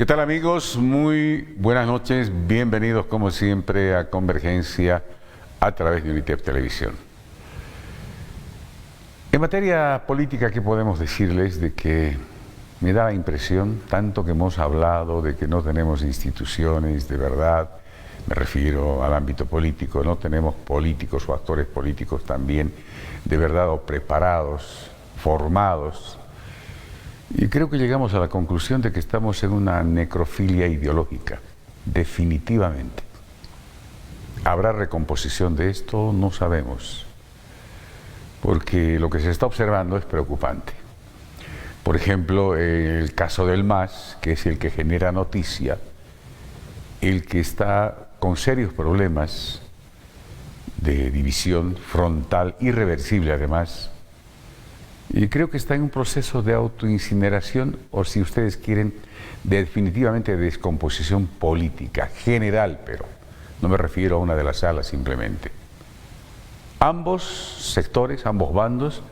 ¿Qué tal, amigos? Muy buenas noches, bienvenidos como siempre a Convergencia a través de Unitep Televisión. En materia política, ¿qué podemos decirles? De que me da la impresión, tanto que hemos hablado de que no tenemos instituciones de verdad, me refiero al ámbito político, no tenemos políticos o actores políticos también de verdad o preparados, formados. Y creo que llegamos a la conclusión de que estamos en una necrofilia ideológica, definitivamente. ¿Habrá recomposición de esto? No sabemos, porque lo que se está observando es preocupante. Por ejemplo, el caso del MAS, que es el que genera noticia, el que está con serios problemas de división frontal, irreversible además, y creo que está en un proceso de autoincineración, o si ustedes quieren, definitivamente de descomposición política, general, pero no me refiero a una de las alas simplemente. Ambos sectores, ambos bandos,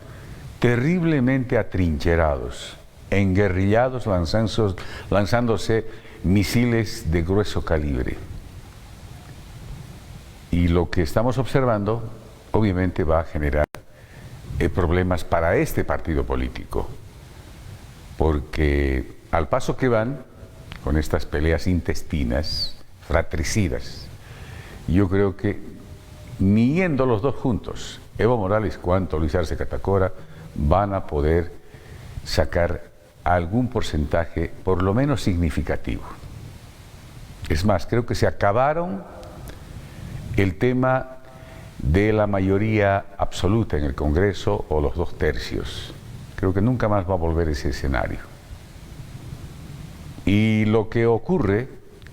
terriblemente atrincherados, enguerrillados, lanzándose misiles de grueso calibre. Y lo que estamos observando, obviamente, va a generar problemas para este partido político, porque al paso que van con estas peleas intestinas, fratricidas, yo creo que ni yendo los dos juntos, Evo Morales cuanto Luis Arce Catacora, van a poder sacar algún porcentaje por lo menos significativo. Es más, creo que se acabaron el tema de la mayoría absoluta en el Congreso o los 2/3. Creo que nunca más va a volver ese escenario. Y lo que ocurre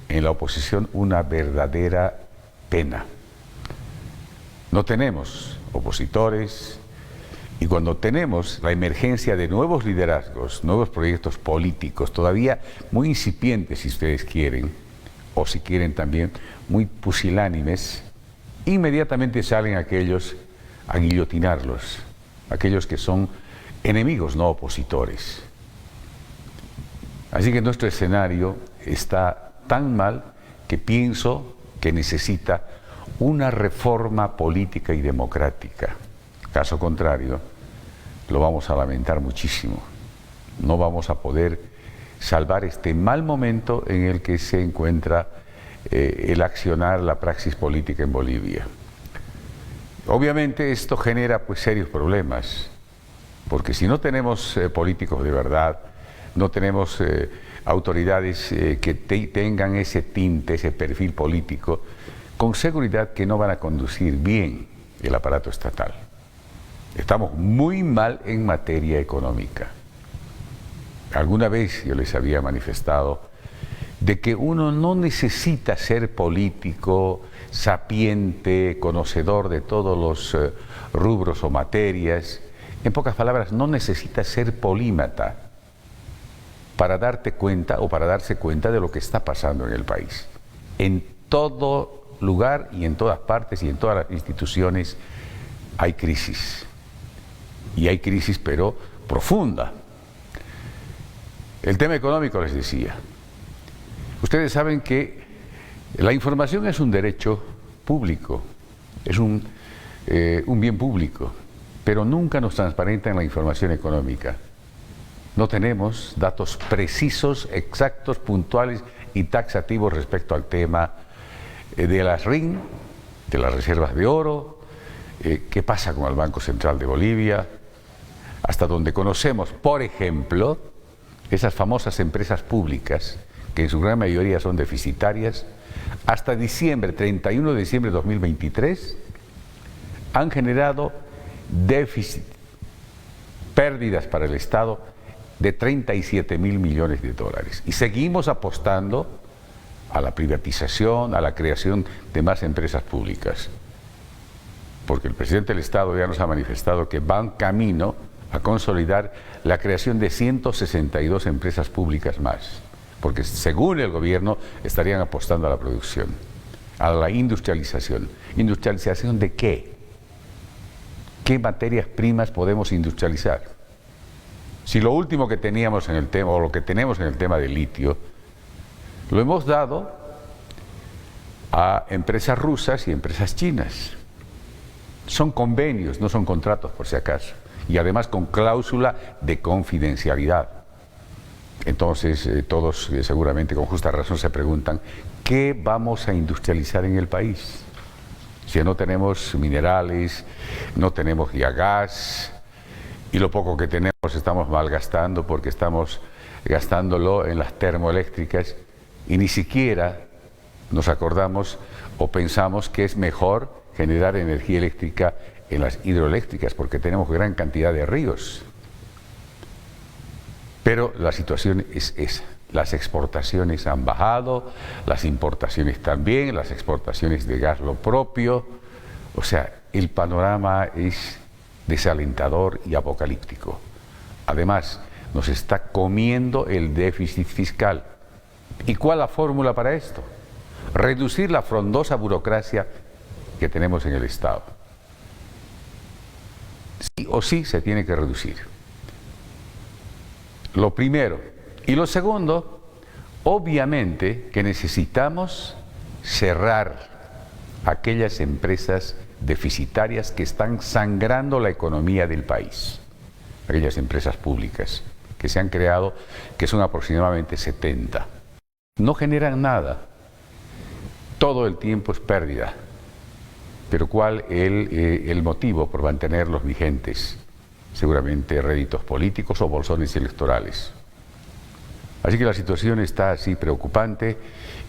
en la oposición, una verdadera pena. No tenemos opositores, y cuando tenemos la emergencia de nuevos liderazgos, nuevos proyectos políticos, todavía muy incipientes si ustedes quieren, o si quieren también muy pusilánimes, inmediatamente salen aquellos a guillotinarlos, aquellos que son enemigos, no opositores. Así que nuestro escenario está tan mal que pienso que necesita una reforma política y democrática. Caso contrario, lo vamos a lamentar muchísimo. No vamos a poder salvar este mal momento en el que se encuentra el accionar la praxis política en Bolivia. Obviamente esto genera pues serios problemas, porque si no tenemos políticos de verdad, no tenemos autoridades que tengan ese tinte, ese perfil político, con seguridad que no van a conducir bien el aparato estatal. Estamos muy mal en materia económica. Alguna vez yo les había manifestado de que uno no necesita ser político, sapiente, conocedor de todos los rubros o materias. En pocas palabras, no necesita ser polímata para darte cuenta o para darse cuenta de lo que está pasando en el país. En todo lugar y en todas partes y en todas las instituciones hay crisis. Y hay crisis, pero profunda. El tema económico, les decía. Ustedes saben que la información es un derecho público, es un bien público, pero nunca nos transparentan la información económica. No tenemos datos precisos, exactos, puntuales y taxativos respecto al tema de las RIN, de las reservas de oro, qué pasa con el Banco Central de Bolivia, hasta donde conocemos, por ejemplo, esas famosas empresas públicas, que en su gran mayoría son deficitarias, hasta diciembre, 31 de diciembre de 2023, han generado déficit, pérdidas para el Estado de 37.000 millones de dólares. Y seguimos apostando a la privatización, a la creación de más empresas públicas. Porque el presidente del Estado ya nos ha manifestado que va en camino a consolidar la creación de 162 empresas públicas más. Porque según el gobierno estarían apostando a la producción, a la industrialización. ¿Industrialización de qué? ¿Qué materias primas podemos industrializar? Si lo último que teníamos en el tema, o lo que tenemos en el tema del litio, Lo hemos dado a empresas rusas y empresas chinas. Son convenios, no son contratos por si acaso. Y además con cláusula de confidencialidad. Entonces todos seguramente con justa razón se preguntan, ¿qué vamos a industrializar en el país? Si no tenemos minerales, no tenemos ya gas, y lo poco que tenemos estamos malgastando porque estamos gastándolo en las termoeléctricas y ni siquiera nos acordamos o pensamos que es mejor generar energía eléctrica en las hidroeléctricas porque tenemos gran cantidad de ríos. Pero la situación es esa. Las exportaciones han bajado, las importaciones también, las exportaciones de gas lo propio. O sea, el panorama es desalentador y apocalíptico. Además, nos está comiendo el déficit fiscal. ¿Y cuál es la fórmula para esto? Reducir la frondosa burocracia que tenemos en el Estado. Sí o sí se tiene que reducir. Lo primero. Y lo segundo, obviamente que necesitamos cerrar aquellas empresas deficitarias que están sangrando la economía del país. Aquellas empresas públicas que se han creado, que son aproximadamente 70. No generan nada. Todo el tiempo es pérdida. Pero ¿cuál el motivo por mantenerlos vigentes? Seguramente réditos políticos o bolsones electorales. Así que la situación está así preocupante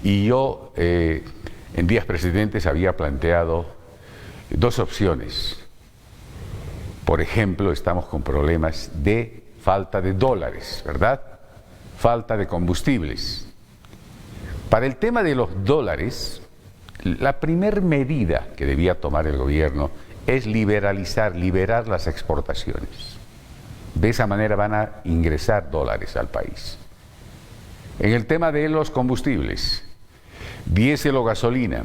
y yo en días precedentes había planteado dos opciones. Por ejemplo, estamos con problemas de falta de dólares, ¿verdad? Falta de combustibles. Para el tema de los dólares, la primera medida que debía tomar el gobierno es liberar las exportaciones. De esa manera van a ingresar dólares al país. En el tema de los combustibles, diésel o gasolina,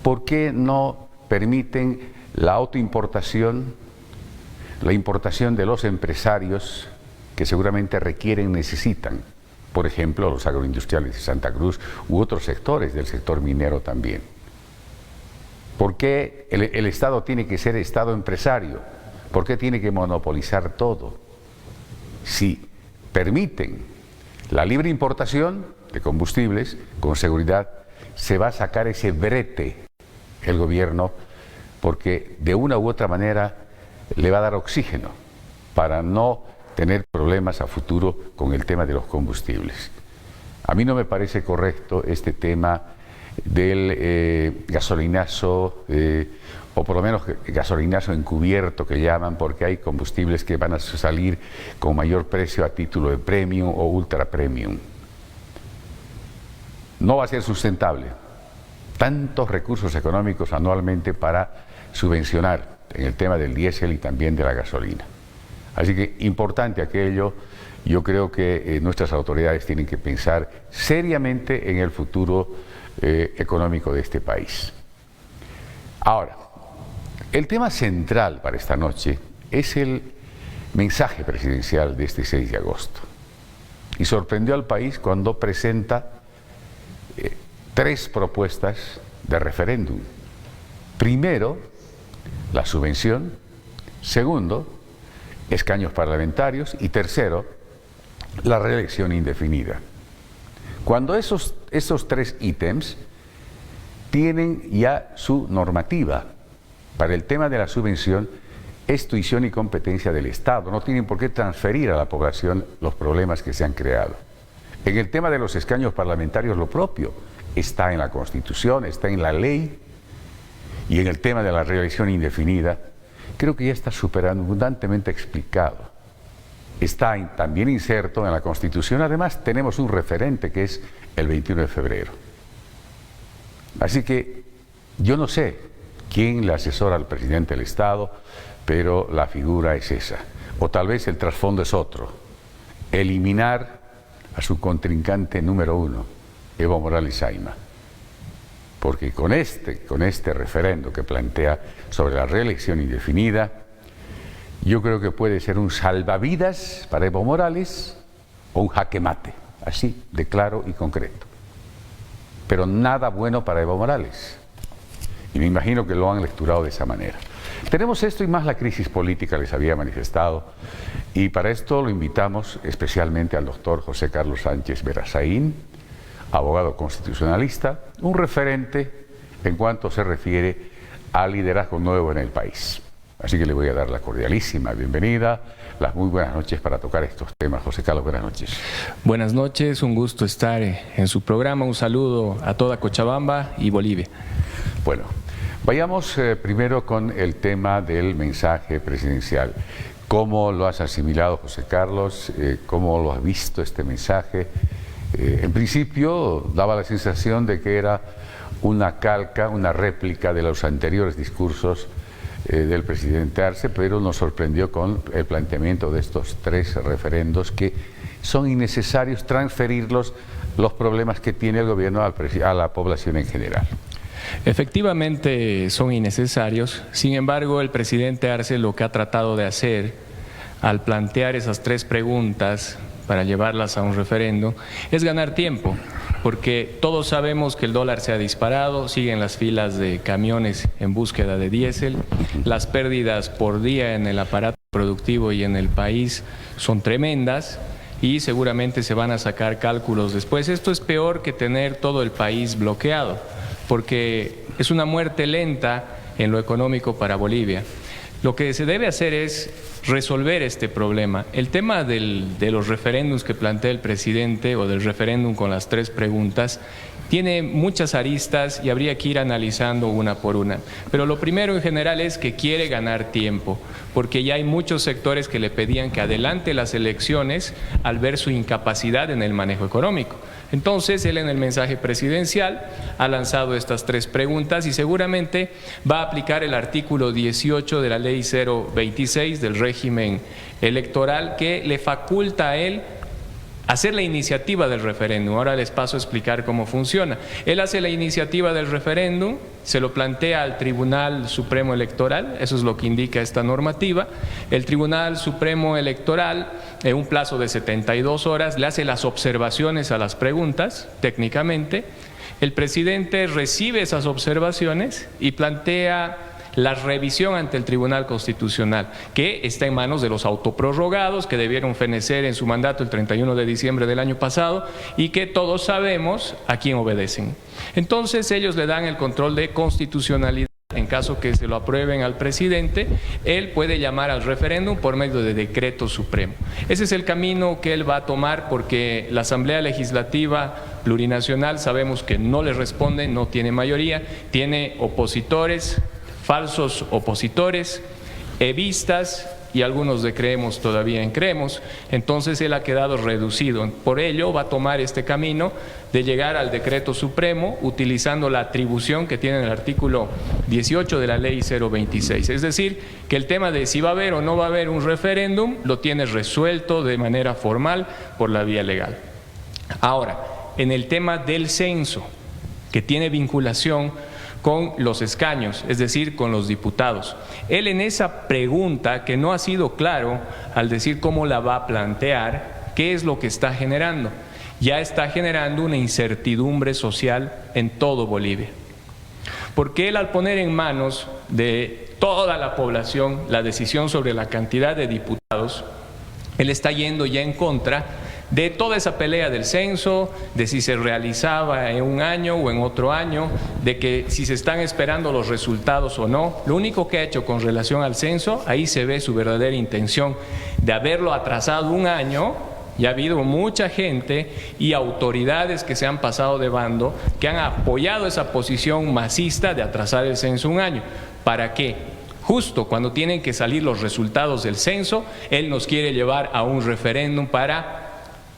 ¿por qué no permiten la autoimportación, la importación de los empresarios que seguramente requieren, necesitan? Por ejemplo, los agroindustriales de Santa Cruz u otros sectores del sector minero también. ¿Por qué el Estado tiene que ser Estado empresario? ¿Por qué tiene que monopolizar todo? Si permiten la libre importación de combustibles, con seguridad se va a sacar ese brete el gobierno, porque de una u otra manera le va a dar oxígeno para no tener problemas a futuro con el tema de los combustibles. A mí no me parece correcto este tema del gasolinazo, o por lo menos gasolinazo encubierto que llaman, porque hay combustibles que van a salir con mayor precio a título de premium o ultra premium. No va a ser sustentable. Tantos recursos económicos anualmente para subvencionar en el tema del diésel y también de la gasolina. Así que importante aquello, yo creo que nuestras autoridades tienen que pensar seriamente en el futuro económico de este país. Ahora, el tema central para esta noche es el mensaje presidencial de este 6 de agosto. Y sorprendió al país cuando presenta 3 propuestas de referéndum. Primero, la subvención. Segundo, escaños parlamentarios. Y tercero, la reelección indefinida. Cuando esos 3 ítems tienen ya su normativa. Para el tema de la subvención, es tuición y competencia del Estado. No tienen por qué transferir a la población los problemas que se han creado. En el tema de los escaños parlamentarios, lo propio. Está en la Constitución, está en la ley. Y en el tema de la reelección indefinida, creo que ya está superabundantemente explicado. Está también inserto en la Constitución. Además, tenemos un referente que es el 21 de febrero. Así que yo no sé quién le asesora al presidente del Estado, pero la figura es esa. O tal vez el trasfondo es otro. Eliminar a su contrincante número 1, Evo Morales Ayma. Porque con este referendo que plantea sobre la reelección indefinida, yo creo que puede ser un salvavidas para Evo Morales o un jaque mate, así de claro y concreto. pero nada bueno para Evo Morales. Y me imagino que lo han lecturado de esa manera. Tenemos esto y más la crisis política, les había manifestado, y para esto lo invitamos especialmente al doctor José Carlos Sánchez Berazaín, abogado constitucionalista, un referente en cuanto se refiere al liderazgo nuevo en el país. Así que le voy a dar la cordialísima bienvenida, las muy buenas noches para tocar estos temas. José Carlos, buenas noches. Buenas noches, un gusto estar en su programa. Un saludo a toda Cochabamba y Bolivia. Bueno, vayamos primero con el tema del mensaje presidencial. ¿Cómo lo has asimilado, José Carlos? ¿Cómo lo has visto este mensaje? En principio daba la sensación de que era una calca, una réplica de los anteriores discursos del presidente Arce, pero nos sorprendió con el planteamiento de estos 3 referendos que son innecesarios transferirlos los problemas que tiene el gobierno a la población en general. Efectivamente son innecesarios, sin embargo el presidente Arce lo que ha tratado de hacer al plantear esas 3 preguntas para llevarlas a un referendo es ganar tiempo, porque todos sabemos que el dólar se ha disparado, siguen las filas de camiones en búsqueda de diésel, las pérdidas por día en el aparato productivo y en el país son tremendas y seguramente se van a sacar cálculos después. Esto es peor que tener todo el país bloqueado, porque es una muerte lenta en lo económico para Bolivia. Lo que se debe hacer es resolver este problema. El tema de los referéndums que plantea el presidente o del referéndum con las 3 preguntas tiene muchas aristas y habría que ir analizando una por una. Pero lo primero en general es que quiere ganar tiempo, porque ya hay muchos sectores que le pedían que adelante las elecciones al ver su incapacidad en el manejo económico. Entonces, él en el mensaje presidencial ha lanzado estas 3 preguntas y seguramente va a aplicar el artículo 18 de la ley 026 del régimen electoral que le faculta a él hacer la iniciativa del referéndum. Ahora les paso a explicar cómo funciona. Él hace la iniciativa del referéndum, se lo plantea al Tribunal Supremo Electoral, eso es lo que indica esta normativa. El Tribunal Supremo Electoral, en un plazo de 72 horas, le hace las observaciones a las preguntas, técnicamente. El presidente recibe esas observaciones y plantea la revisión ante el Tribunal Constitucional, que está en manos de los autoprorrogados que debieron fenecer en su mandato el 31 de diciembre del año pasado y que todos sabemos a quién obedecen. Entonces ellos le dan el control de constitucionalidad. En caso que se lo aprueben al presidente, él puede llamar al referéndum por medio de decreto supremo. Ese es el camino que él va a tomar, porque la Asamblea Legislativa Plurinacional sabemos que no le responde, no tiene mayoría, tiene opositores, falsos opositores, evistas y algunos de creemos todavía en creemos. Entonces él ha quedado reducido. Por ello va a tomar este camino de llegar al decreto supremo utilizando la atribución que tiene el artículo 18 de la ley 026. Es decir, que el tema de si va a haber o no va a haber un referéndum lo tiene resuelto de manera formal por la vía legal. Ahora, en el tema del censo, que tiene vinculación con los escaños, es decir, con los diputados. Él en esa pregunta, que no ha sido claro al decir cómo la va a plantear, ¿qué es lo que está generando? Ya está generando una incertidumbre social en todo Bolivia. Porque él, al poner en manos de toda la población la decisión sobre la cantidad de diputados, él está yendo ya en contra de toda esa pelea del censo, de si se realizaba en un año o en otro año, de que si se están esperando los resultados o no. Lo único que ha hecho con relación al censo, ahí se ve su verdadera intención de haberlo atrasado un año. Y ha habido mucha gente y autoridades que se han pasado de bando, que han apoyado esa posición masista de atrasar el censo un año. ¿Para qué? Justo cuando tienen que salir los resultados del censo, él nos quiere llevar a un referéndum para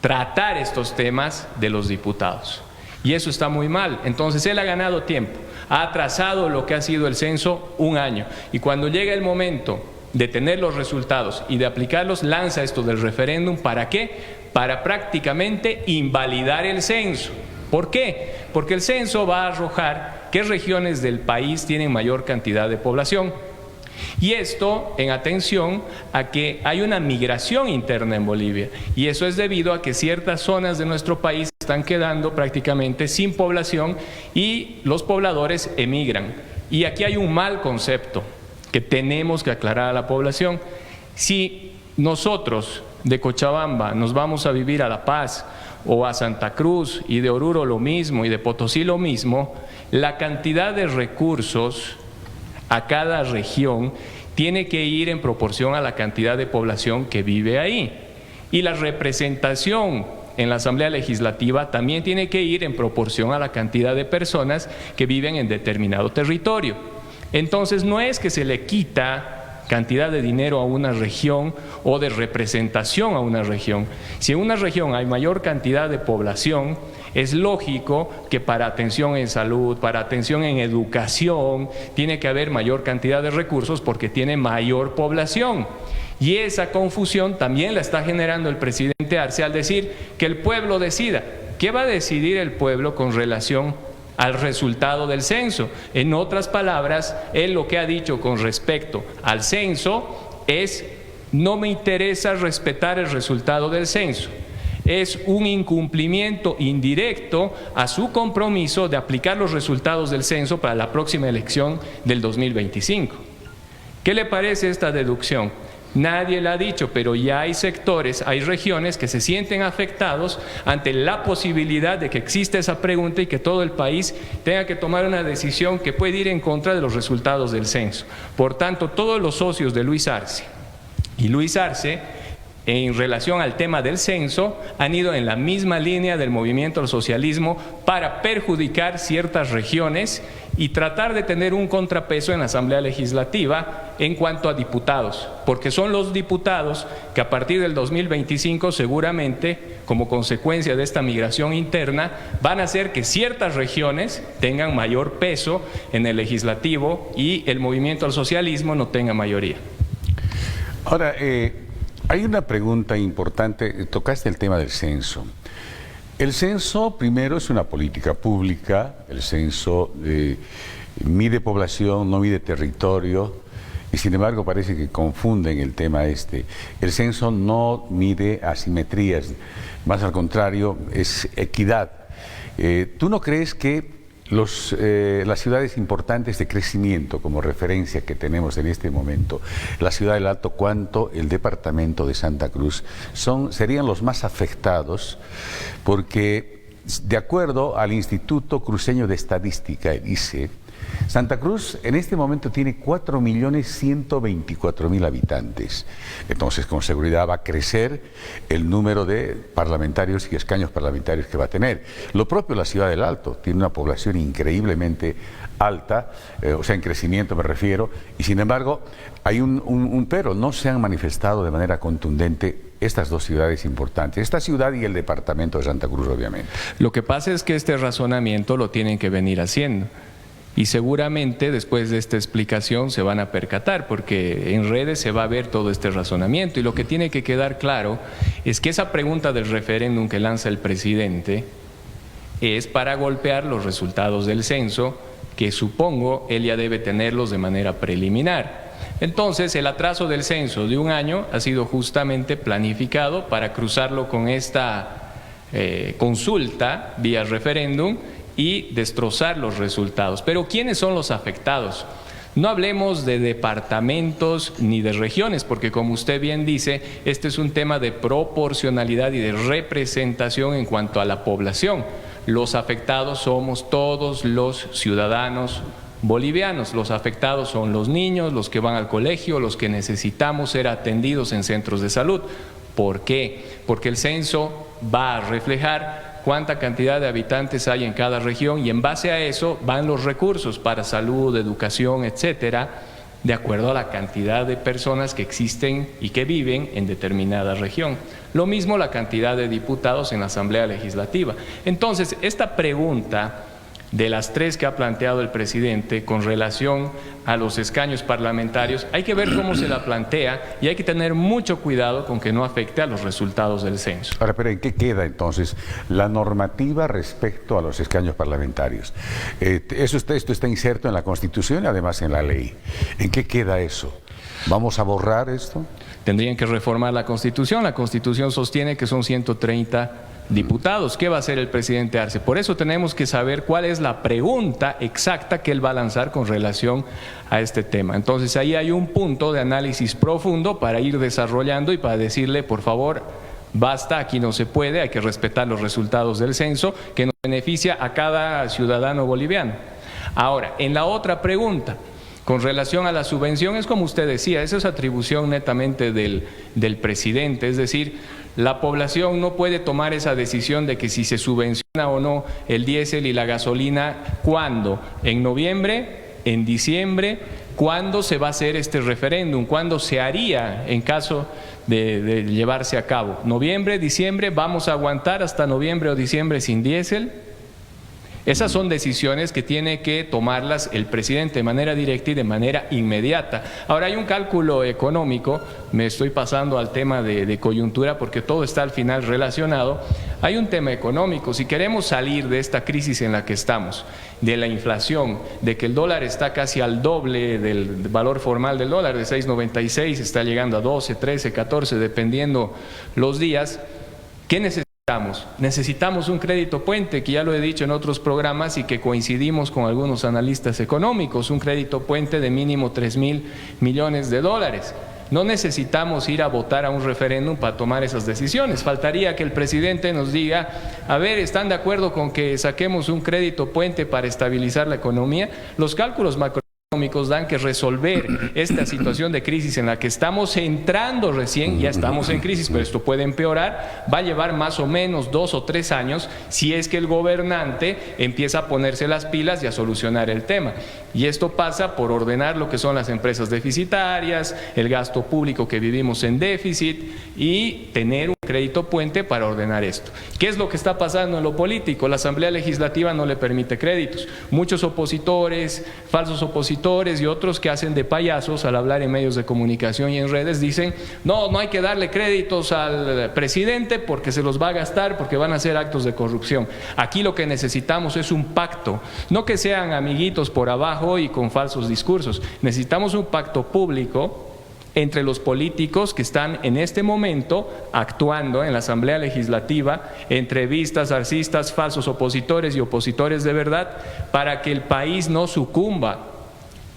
tratar estos temas de los diputados. Y eso está muy mal. Entonces él ha ganado tiempo, ha atrasado lo que ha sido el censo un año. Y cuando llega el momento de tener los resultados y de aplicarlos, lanza esto del referéndum. ¿Para qué? Para prácticamente invalidar el censo. ¿Por qué? Porque el censo va a arrojar qué regiones del país tienen mayor cantidad de población. Y esto en atención a que hay una migración interna en Bolivia, y eso es debido a que ciertas zonas de nuestro país están quedando prácticamente sin población y los pobladores emigran. Y aquí hay un mal concepto que tenemos que aclarar a la población. Si nosotros de Cochabamba nos vamos a vivir a La Paz o a Santa Cruz, y de Oruro lo mismo, y de Potosí lo mismo, la cantidad de recursos a cada región tiene que ir en proporción a la cantidad de población que vive ahí. Y la representación en la Asamblea Legislativa también tiene que ir en proporción a la cantidad de personas que viven en determinado territorio. Entonces no es que se le quita cantidad de dinero a una región o de representación a una región. Si en una región hay mayor cantidad de población, es lógico que para atención en salud, para atención en educación, tiene que haber mayor cantidad de recursos porque tiene mayor población. Y esa confusión también la está generando el presidente Arce al decir que el pueblo decida. ¿Qué va a decidir el pueblo con relación al resultado del censo? En otras palabras, él lo que ha dicho con respecto al censo es: no me interesa respetar el resultado del censo. Es un incumplimiento indirecto a su compromiso de aplicar los resultados del censo para la próxima elección del 2025. ¿Qué le parece esta deducción? Nadie la ha dicho, pero ya hay sectores, hay regiones que se sienten afectados ante la posibilidad de que exista esa pregunta y que todo el país tenga que tomar una decisión que puede ir en contra de los resultados del censo. Por tanto, todos los socios de Luis Arce y Luis Arce, en relación al tema del censo, han ido en la misma línea del movimiento al socialismo para perjudicar ciertas regiones y tratar de tener un contrapeso en la Asamblea Legislativa en cuanto a diputados, porque son los diputados que a partir del 2025 seguramente, como consecuencia de esta migración interna, van a hacer que ciertas regiones tengan mayor peso en el legislativo y el movimiento al socialismo no tenga mayoría. Ahora, hay una pregunta importante, tocaste el tema del censo. El censo, primero, es una política pública. El censo mide población, no mide territorio, y sin embargo parece que confunden el tema este. El censo no mide asimetrías, más al contrario, es equidad. ¿Tú no crees que las ciudades importantes de crecimiento como referencia que tenemos en este momento, la ciudad del Alto cuanto el departamento de Santa Cruz, serían los más afectados? Porque de acuerdo al Instituto Cruceño de Estadística, el ICE, Santa Cruz en este momento tiene 4.124.000 habitantes. Entonces, con seguridad va a crecer el número de parlamentarios y escaños parlamentarios que va a tener. Lo propio la ciudad del Alto, tiene una población increíblemente alta, o sea, en crecimiento me refiero, y sin embargo hay un pero, no se han manifestado de manera contundente estas dos ciudades importantes, esta ciudad y el departamento de Santa Cruz, obviamente. Lo que pasa es que este razonamiento lo tienen que venir haciendo. Y seguramente después de esta explicación se van a percatar, porque en redes se va a ver todo este razonamiento. Y lo que tiene que quedar claro es que esa pregunta del referéndum que lanza el presidente es para golpear los resultados del censo, que supongo él ya debe tenerlos de manera preliminar. Entonces, el atraso del censo de un año ha sido justamente planificado para cruzarlo con esta consulta vía referéndum y destrozar los resultados. Pero ¿quiénes son los afectados? No hablemos de departamentos ni de regiones, porque como usted bien dice, este es un tema de proporcionalidad y de representación en cuanto a la población. Los afectados somos todos los ciudadanos bolivianos. Los afectados son los niños, los que van al colegio, los que necesitamos ser atendidos en centros de salud. ¿Por qué? Porque el censo va a reflejar cuánta cantidad de habitantes hay en cada región y en base a eso van los recursos para salud, educación, etcétera, de acuerdo a la cantidad de personas que existen y que viven en determinada región. Lo mismo la cantidad de diputados en la Asamblea Legislativa. Entonces, esta pregunta de las tres que ha planteado el presidente con relación a los escaños parlamentarios, hay que ver cómo se la plantea y hay que tener mucho cuidado con que no afecte a los resultados del censo. Ahora, pero ¿en qué queda entonces la normativa respecto a los escaños parlamentarios? Esto está inserto en la Constitución y además en la ley. ¿En qué queda eso? ¿Vamos a borrar esto? Tendrían que reformar la Constitución. La Constitución sostiene que son 130 diputados. ¿Qué va a hacer el presidente Arce? Por eso tenemos que saber cuál es la pregunta exacta que él va a lanzar con relación a este tema. Entonces ahí hay un punto de análisis profundo para ir desarrollando y para decirle, por favor, basta, aquí no se puede, hay que respetar los resultados del censo que nos beneficia a cada ciudadano boliviano. Ahora, en la otra pregunta, con relación a la subvención, es como usted decía, esa es atribución netamente del presidente, es decir, la población no puede tomar esa decisión de que si se subvenciona o no el diésel y la gasolina, ¿cuándo? ¿En noviembre? ¿En diciembre? ¿Cuándo se va a hacer este referéndum? ¿Cuándo se haría en caso de llevarse a cabo? ¿Noviembre, diciembre? ¿Vamos a aguantar hasta noviembre o diciembre sin diésel? Esas son decisiones que tiene que tomarlas el presidente de manera directa y de manera inmediata. Ahora hay un cálculo económico, me estoy pasando al tema de coyuntura porque todo está al final relacionado. Hay un tema económico, si queremos salir de esta crisis en la que estamos, de la inflación, de que el dólar está casi al doble del valor formal del dólar, de 6.96, está llegando a 12, 13, 14, dependiendo los días, ¿qué necesitamos? Necesitamos un crédito puente, que ya lo he dicho en otros programas y que coincidimos con algunos analistas económicos, un crédito puente de mínimo 3.000 millones de dólares. No necesitamos ir a votar a un referéndum para tomar esas decisiones. Faltaría que el presidente nos diga, a ver, ¿están de acuerdo con que saquemos un crédito puente para estabilizar la economía? Los cálculos macroeconómicos dan que resolver esta situación de crisis en la que estamos entrando recién, ya estamos en crisis, pero esto puede empeorar, va a llevar más o menos 2 o 3 años si es que el gobernante empieza a ponerse las pilas y a solucionar el tema. Y esto pasa por ordenar lo que son las empresas deficitarias, el gasto público que vivimos en déficit y tener un crédito puente para ordenar esto. ¿Qué es lo que está pasando en lo político? La Asamblea Legislativa no le permite créditos. Muchos opositores, falsos opositores y otros que hacen de payasos al hablar en medios de comunicación y en redes dicen, no hay que darle créditos al presidente porque se los va a gastar, porque van a hacer actos de corrupción. Aquí lo que necesitamos es un pacto, no que sean amiguitos por abajo y con falsos discursos. Necesitamos un pacto público entre los políticos que están en este momento actuando en la Asamblea Legislativa, entrevistas, arcistas, falsos opositores y opositores de verdad, para que el país no sucumba.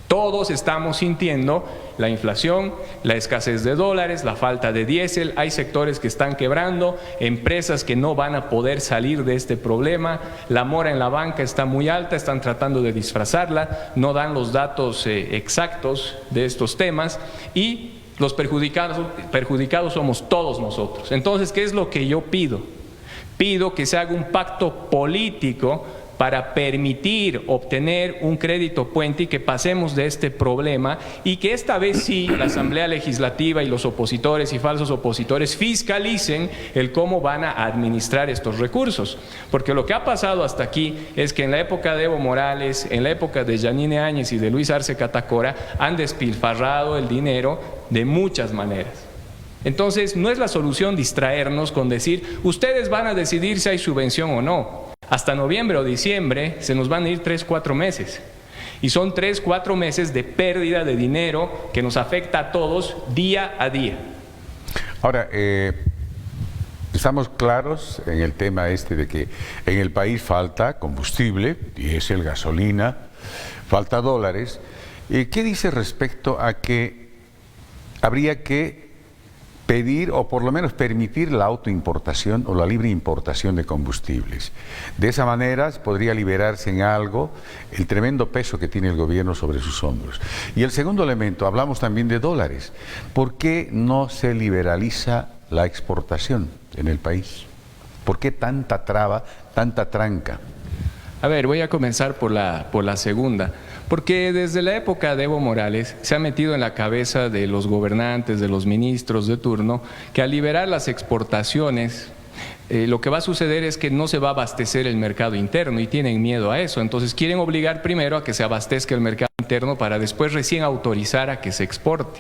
Todos estamos sintiendo la inflación, la escasez de dólares, la falta de diésel, hay sectores que están quebrando, empresas que no van a poder salir de este problema, la mora en la banca está muy alta, están tratando de disfrazarla, no dan los datos exactos de estos temas y los perjudicados somos todos nosotros. Entonces, ¿qué es lo que yo pido? Pido que se haga un pacto político para permitir obtener un crédito puente y que pasemos de este problema y que esta vez sí la Asamblea Legislativa y los opositores y falsos opositores fiscalicen el cómo van a administrar estos recursos. Porque lo que ha pasado hasta aquí es que en la época de Evo Morales, en la época de Yanine Áñez y de Luis Arce Catacora han despilfarrado el dinero de muchas maneras. Entonces no es la solución distraernos con decir ustedes van a decidir si hay subvención o no. Hasta noviembre o diciembre se nos van a ir 3 o 4 meses. Y son 3 o 4 meses de pérdida de dinero que nos afecta a todos día a día. Ahora, estamos claros en el tema este de que en el país falta combustible, diésel, gasolina, falta dólares. ¿Qué dice respecto a que habría que pedir o por lo menos permitir la autoimportación o la libre importación de combustibles? De esa manera podría liberarse en algo el tremendo peso que tiene el gobierno sobre sus hombros. Y el segundo elemento, hablamos también de dólares. ¿Por qué no se liberaliza la exportación en el país? ¿Por qué tanta traba, tanta tranca? A ver, voy a comenzar por la segunda. Porque desde la época de Evo Morales se ha metido en la cabeza de los gobernantes, de los ministros de turno, que al liberar las exportaciones, lo que va a suceder es que no se va a abastecer el mercado interno y tienen miedo a eso. Entonces quieren obligar primero a que se abastezca el mercado interno para después recién autorizar a que se exporte.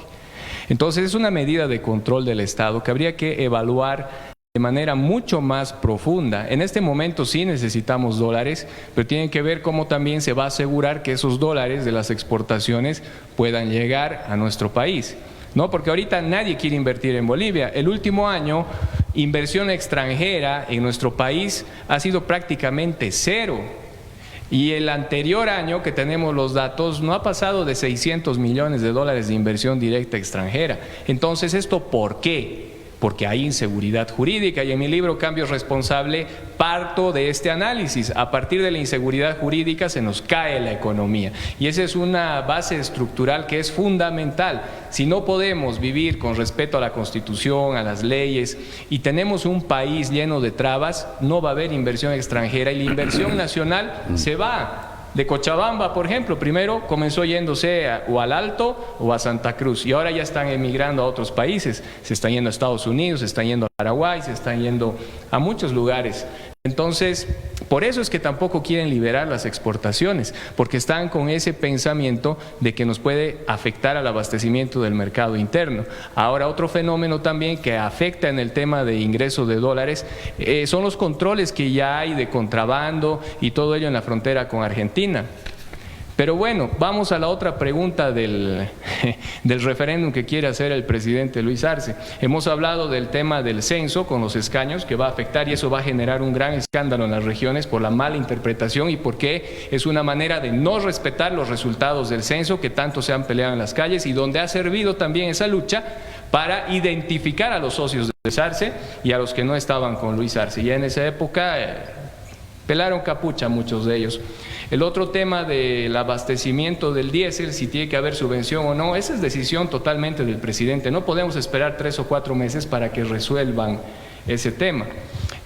Entonces es una medida de control del Estado que habría que evaluar de manera mucho más profunda. En este momento sí necesitamos dólares, pero tienen que ver cómo también se va a asegurar que esos dólares de las exportaciones puedan llegar a nuestro país, ¿no? Porque ahorita nadie quiere invertir en Bolivia. El último año inversión extranjera en nuestro país ha sido prácticamente cero. Y el anterior año, que tenemos los datos, no ha pasado de 600 millones de dólares de inversión directa extranjera. Entonces, ¿esto por qué? Porque hay inseguridad jurídica, y en mi libro Cambio Responsable parto de este análisis. A partir de la inseguridad jurídica se nos cae la economía, y esa es una base estructural que es fundamental. Si no podemos vivir con respeto a la Constitución, a las leyes, y tenemos un país lleno de trabas, no va a haber inversión extranjera, y la inversión nacional se va. De Cochabamba, por ejemplo, primero comenzó yéndose o al Alto o a Santa Cruz, y ahora ya están emigrando a otros países. Se están yendo a Estados Unidos, se están yendo a Paraguay, se están yendo a muchos lugares. Entonces, por eso es que tampoco quieren liberar las exportaciones, porque están con ese pensamiento de que nos puede afectar al abastecimiento del mercado interno. Ahora, otro fenómeno también que afecta en el tema de ingresos de dólares son los controles que ya hay de contrabando y todo ello en la frontera con Argentina. Pero bueno, vamos a la otra pregunta del referéndum que quiere hacer el presidente Luis Arce. Hemos hablado del tema del censo con los escaños, que va a afectar, y eso va a generar un gran escándalo en las regiones por la mala interpretación y porque es una manera de no respetar los resultados del censo que tanto se han peleado en las calles, y donde ha servido también esa lucha para identificar a los socios de Luis Arce y a los que no estaban con Luis Arce. Ya en esa época pelaron capucha muchos de ellos. El otro tema del abastecimiento del diésel, si tiene que haber subvención o no, esa es decisión totalmente del presidente. No podemos esperar 3 o 4 meses para que resuelvan ese tema.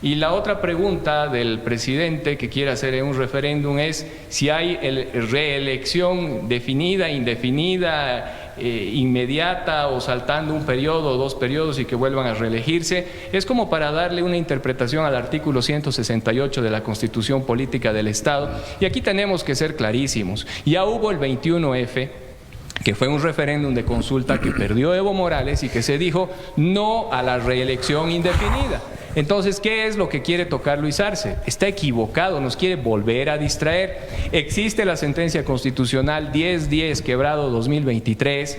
Y la otra pregunta del presidente que quiere hacer en un referéndum es si hay reelección definida, indefinida, inmediata, o saltando un periodo o 2 periodos y que vuelvan a reelegirse. Es como para darle una interpretación al artículo 168 de la Constitución Política del Estado, y aquí tenemos que ser clarísimos. Ya hubo el 21F, que fue un referéndum de consulta que perdió Evo Morales y que se dijo no a la reelección indefinida. Entonces, ¿qué es lo que quiere tocar Luis Arce? Está equivocado, nos quiere volver a distraer. Existe la sentencia constitucional 1010/2023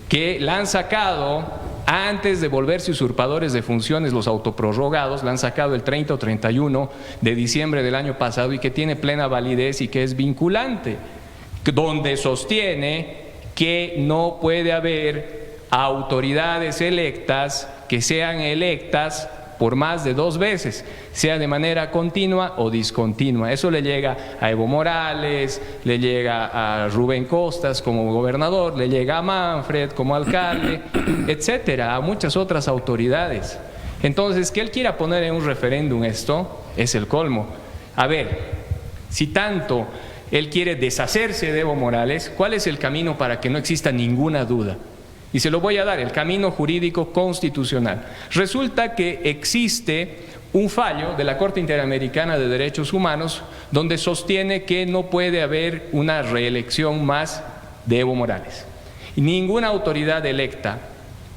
que la han sacado antes de volverse usurpadores de funciones los autoprorrogados, la han sacado el 30 o 31 de diciembre del año pasado, y que tiene plena validez y que es vinculante, donde sostiene que no puede haber autoridades electas que sean electas por más de 2 veces, sea de manera continua o discontinua. Eso le llega a Evo Morales, le llega a Rubén Costas como gobernador, le llega a Manfred como alcalde, etcétera, a muchas otras autoridades. Entonces, que él quiera poner en un referéndum esto es el colmo. A ver, si tanto él quiere deshacerse de Evo Morales, ¿cuál es el camino para que no exista ninguna duda? Y se lo voy a dar, el camino jurídico constitucional. Resulta que existe un fallo de la Corte Interamericana de Derechos Humanos donde sostiene que no puede haber una reelección más de Evo Morales. Y ninguna autoridad electa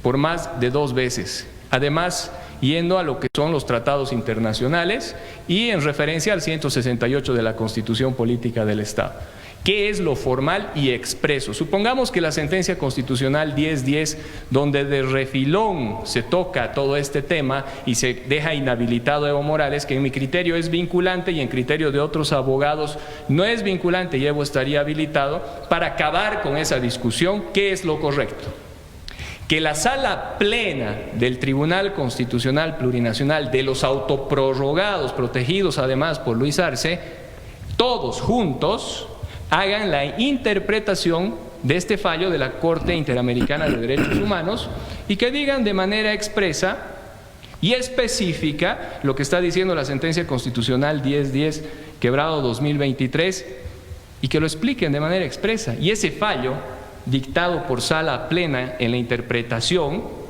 por más de 2 veces. Además, yendo a lo que son los tratados internacionales y en referencia al 168 de la Constitución Política del Estado. ¿Qué es lo formal y expreso? Supongamos que la sentencia constitucional 1010, donde de refilón se toca todo este tema y se deja inhabilitado a Evo Morales, que en mi criterio es vinculante y en criterio de otros abogados no es vinculante y Evo estaría habilitado, para acabar con esa discusión, ¿qué es lo correcto? Que la sala plena del Tribunal Constitucional Plurinacional, de los autoprorrogados, protegidos además por Luis Arce, todos juntos hagan la interpretación de este fallo de la Corte Interamericana de Derechos Humanos y que digan de manera expresa y específica lo que está diciendo la sentencia constitucional 1010/2023 y que lo expliquen de manera expresa. Y ese fallo, dictado por sala plena en la interpretación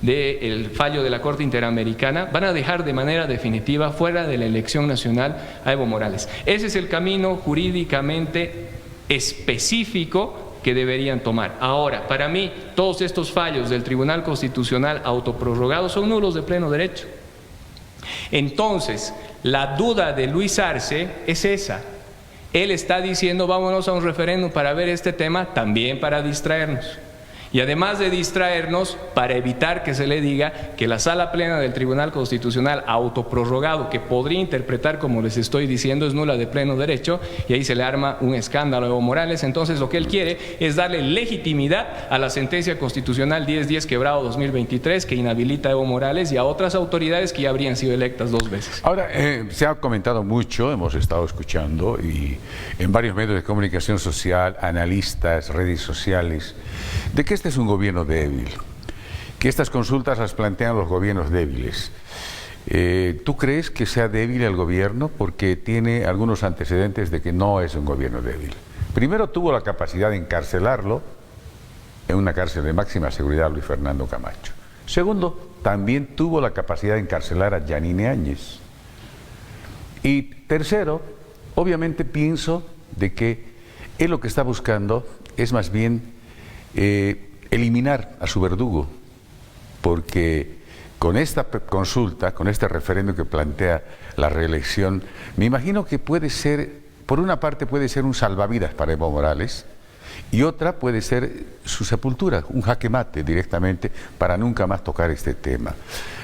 del fallo de la Corte Interamericana, van a dejar de manera definitiva fuera de la elección nacional a Evo Morales. Ese es el camino jurídicamente específico que deberían tomar. Ahora, para mí, todos estos fallos del Tribunal Constitucional autoprorrogados son nulos de pleno derecho. Entonces, la duda de Luis Arce es esa. Él está diciendo vámonos a un referéndum para ver este tema, también para distraernos. Y además de distraernos, para evitar que se le diga que la Sala Plena del Tribunal Constitucional autoprorrogado, que podría interpretar como les estoy diciendo, es nula de pleno derecho, y ahí se le arma un escándalo a Evo Morales. Entonces lo que él quiere es darle legitimidad a la sentencia constitucional 1010/2023 que inhabilita a Evo Morales y a otras autoridades que ya habrían sido electas 2 veces. Ahora, se ha comentado mucho, hemos estado escuchando, y en varios medios de comunicación social, analistas, redes sociales, de que este es un gobierno débil, que estas consultas las plantean los gobiernos débiles. ¿Tú crees que sea débil el gobierno? Porque tiene algunos antecedentes de que no es un gobierno débil. Primero, tuvo la capacidad de encarcelarlo en una cárcel de máxima seguridad, Luis Fernando Camacho. Segundo, también tuvo la capacidad de encarcelar a Yanine Áñez. Y tercero, obviamente pienso de que él lo que está buscando es más bien eliminar a su verdugo, porque con esta consulta, con este referéndum que plantea la reelección, me imagino que puede ser, por una parte puede ser un salvavidas para Evo Morales, y otra puede ser su sepultura, un jaque mate directamente para nunca más tocar este tema.